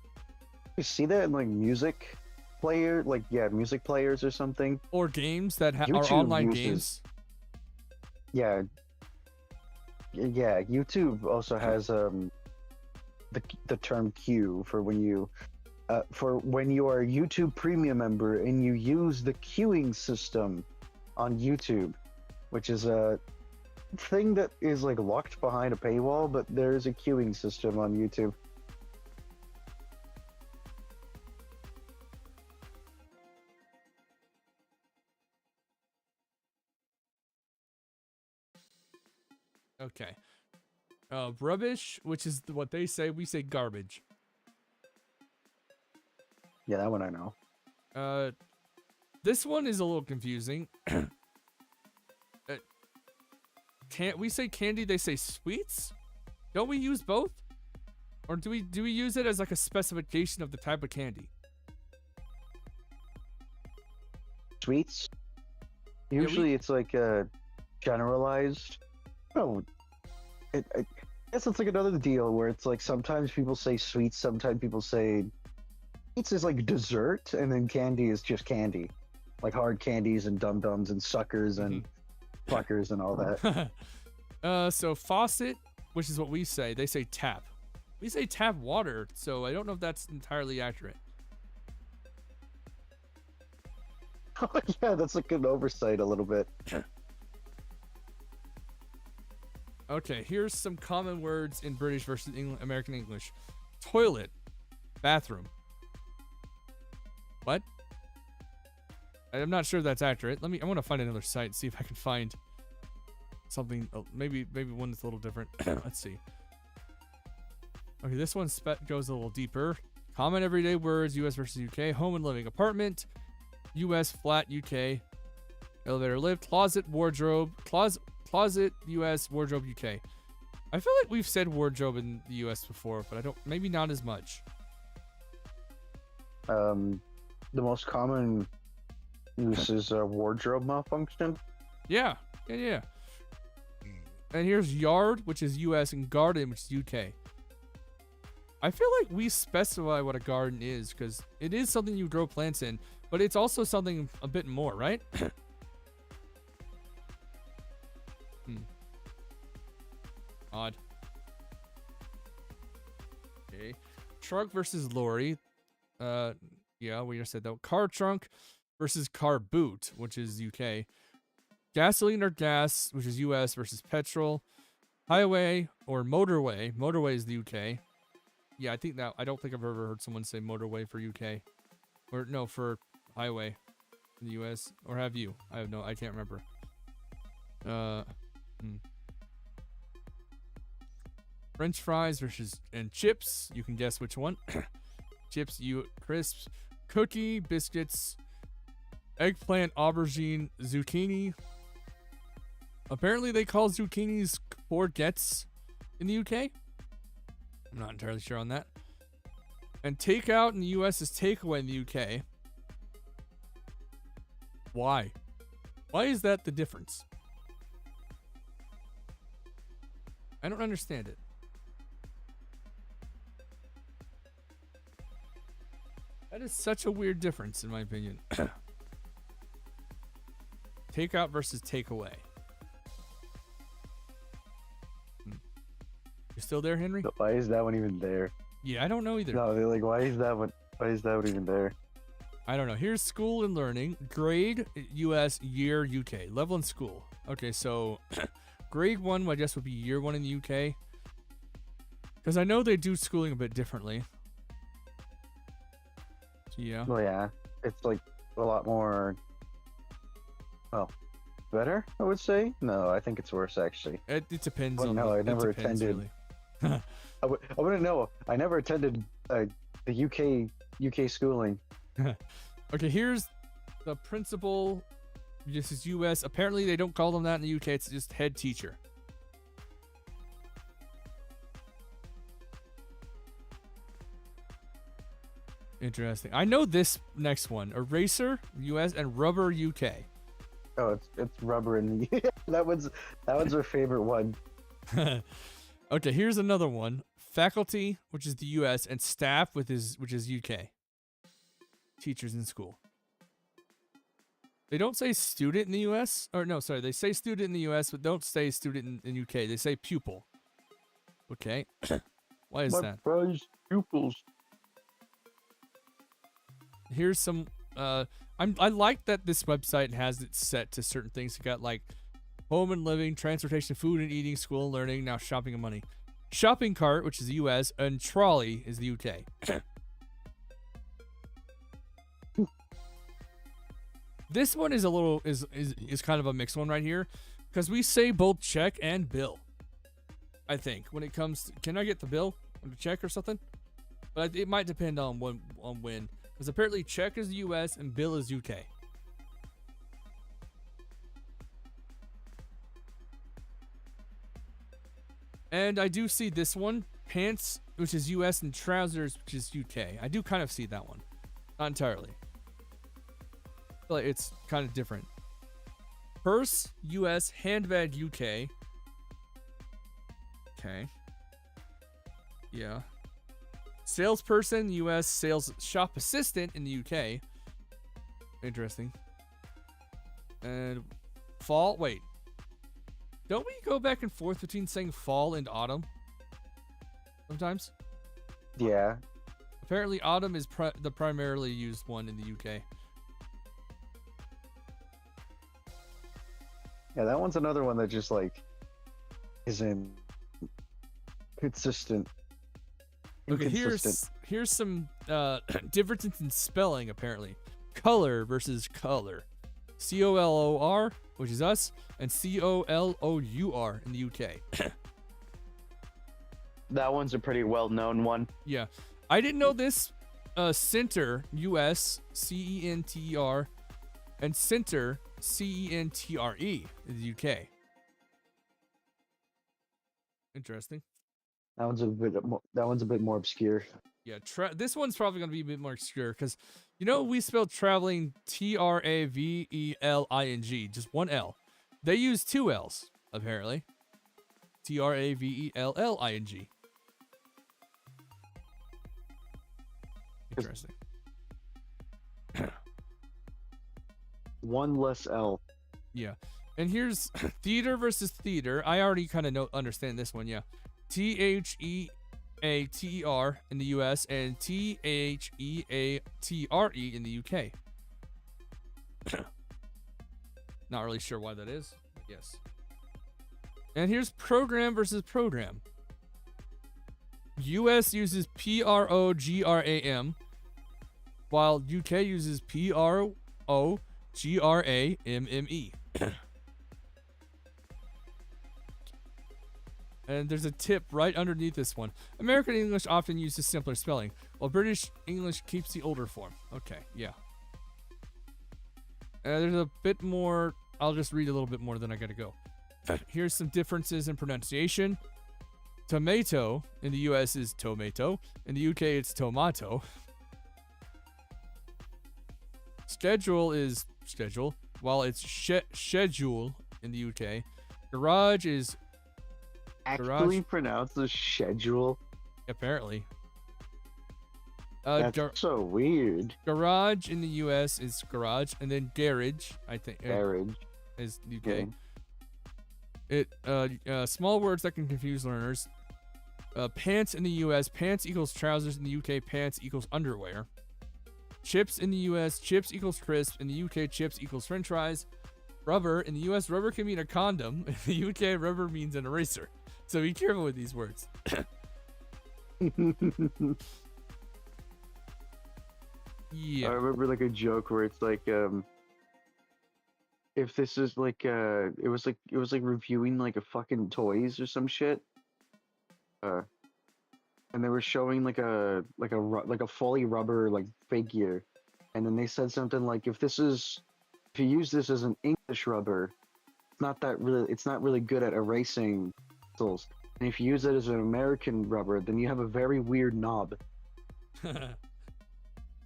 see that in like music player, like music players or something. Or games that are YouTube online uses- games. Yeah. Yeah, YouTube also has the term queue for when you are a YouTube Premium member and you use the queuing system on YouTube, which is a thing that is like locked behind a paywall, but there's a queuing system on YouTube. Okay. Rubbish, which is what they say. We say garbage. Yeah, that one I know. This one is a little confusing. we say candy, they say sweets. Don't we use both? Or do we use it as like a specification of the type of candy? Sweets. we- Usually it's like generalized. No, I guess it's like another deal where it's like sometimes people say sweets, sometimes people say sweets is like dessert, and then candy is just candy, like hard candies and dum dums and suckers and fuckers and all that. So faucet, which is what we say, they say tap. We say tap water, so I don't know if that's entirely accurate. Oh yeah, that's like an oversight a little bit. Okay, here's some common words in British versus American English. Toilet, bathroom. What? I'm not sure that's accurate. I want to find another site, see if I can find something, maybe one that's a little different. Let's see. Okay, this one goes a little deeper. Common everyday words, US versus UK. Home and living. Apartment, US, flat, UK. Elevator, lift. Closet, wardrobe. Closet, US, wardrobe, UK. I feel like we've said wardrobe in the US before, but maybe not as much. The most common use is wardrobe malfunction. Yeah. And here's yard, which is US, and garden, which is UK. I feel like we specify what a garden is, because it is something you grow plants in, but it's also something a bit more, right? Odd. Okay. Trunk versus lorry. Yeah, we just said that. Car trunk versus car boot, which is UK. Gasoline or gas, which is US, versus petrol. Highway or motorway. Motorway is the UK. Yeah, I don't think I've ever heard someone say motorway for UK. Or no, for highway in the US. Or have you? I can't remember. French fries and chips. You can guess which one. Chips, crisps, cookie, biscuits, eggplant, aubergine, zucchini. Apparently they call zucchinis courgettes in the UK. I'm not entirely sure on that. And takeout in the US is takeaway in the UK. Why? Why is that the difference? I don't understand it. That is such a weird difference, in my opinion. Takeout versus takeaway. You're still there, Henry? Why is that one even there? Yeah, I don't know either. No, they're like, why is that one even there? I don't know. Here's school and learning. Grade, US, year, UK. Level in school. Okay, so grade 1, I guess, would be year 1 in the UK. Because I know they do schooling a bit differently. Yeah. Well, yeah, it's like a lot more. Well, better, I would say. No, I think it's worse actually. It depends well, on. No, I never attended. Really. I wouldn't know. I never attended the UK schooling. Okay, here's the principal. This is US. Apparently, they don't call them that in the UK. It's just head teacher. Interesting. I know this next one. Eraser, US, and rubber, UK. Oh, it's rubber in the. that one's our favorite one. Okay, here's another one. Faculty, which is the US, and staff, which is UK. Teachers in school. They don't say student in the US. Or no, sorry. They say student in the US, but don't say student in UK. They say pupil. Okay. Why is that? Prized pupils. Here's some. I like that this website has it set to certain things. You got like home and living, transportation, food and eating, school and learning, now shopping and money. Shopping cart, which is the US, and trolley is the UK. This one is a little is kind of a mixed one right here, because we say both check and bill. I think when it comes to, can I get the bill or the check or something? But it might depend on when, because apparently check is the US and bill is UK. And I do see this one, pants, which is US, and trousers, which is UK. I do kind of see that one. Not entirely. I feel like it's kind of different. Purse, US, handbag, UK. Okay. Yeah. Salesperson, US, sales shop assistant in the UK. Interesting. And fall, wait. Don't we go back and forth between saying fall and autumn? Sometimes? Yeah. Apparently autumn is the primarily used one in the UK. Yeah, that one's another one that just like isn't consistent. Okay, Inconsistent. here's some differences in spelling apparently. Color versus color. COLOR, which is us, and COLOUR in the UK. That one's a pretty well-known one. Yeah. I didn't know this. Center, US, CENTER, and center, CENTRE in the UK. Interesting. That one's a bit more obscure. Yeah, this one's probably going to be a bit more obscure because, you know, we spelled traveling TRAVELING, just one L. They use two L's, apparently. TRAVELLING. Interesting. One less L. Yeah. And here's theater versus theater. I already kind of understand this one, yeah. THEATER in the US and THEATRE in the UK. Not really sure why that is, but yes. And here's program versus program. US uses PROGRAM, while UK uses PROGRAMME. And there's a tip right underneath this one. American English often uses simpler spelling, while British English keeps the older form. Okay, yeah. There's a bit more. I'll just read a little bit more, then I gotta go. Here's some differences in pronunciation. Tomato in the US is tomato. In the UK, it's tomato. Schedule is schedule, while it's schedule in the UK. Garage is Actually pronounced as schedule. apparently. That's so weird. Garage in the US is garage, and then garage, I think, Garage. is UK. Yeah. It small words that can confuse learners. Pants in the US, pants equals trousers. In the UK, pants equals underwear. Chips in the US, chips equals crisp. In the UK, chips equals french fries. Rubber in the US, rubber can mean a condom. In the UK, rubber means an eraser. So be careful with these words. Yeah. I remember like a joke where it's like if this is like it was like reviewing like a fucking toys or some shit. And they were showing like a fully rubber like figure, and then they said something like if you use this as an English rubber, it's not really good at erasing pixels. And if you use it as an American rubber, then you have a very weird knob.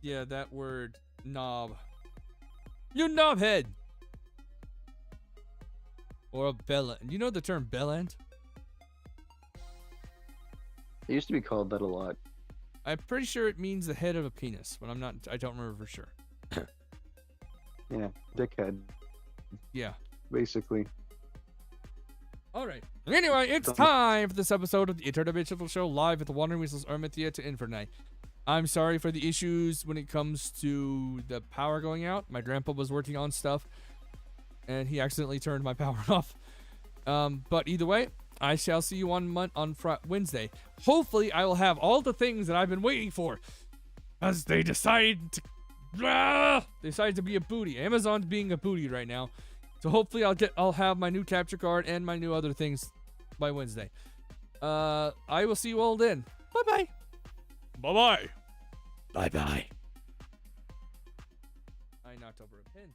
Yeah, that word, knob. You knobhead! Or a bellend. You know the term bellend? It used to be called that a lot. I'm pretty sure it means the head of a penis, but I don't remember for sure. Yeah, dickhead, Yeah. basically. Alright. Anyway, it's time for this episode of the Interdimensional Show live at the Wandering Weasels Arma Theater Inferni. I'm sorry for the issues when it comes to the power going out. My grandpa was working on stuff, and he accidentally turned my power off. But either way, I shall see you on Wednesday. Hopefully, I will have all the things that I've been waiting for, as they decide to be a booty. Amazon's being a booty right now, so hopefully I'll have my new capture card and my new other things by Wednesday. I will see you all then. Bye bye. Bye bye. Bye bye. I knocked over a pin.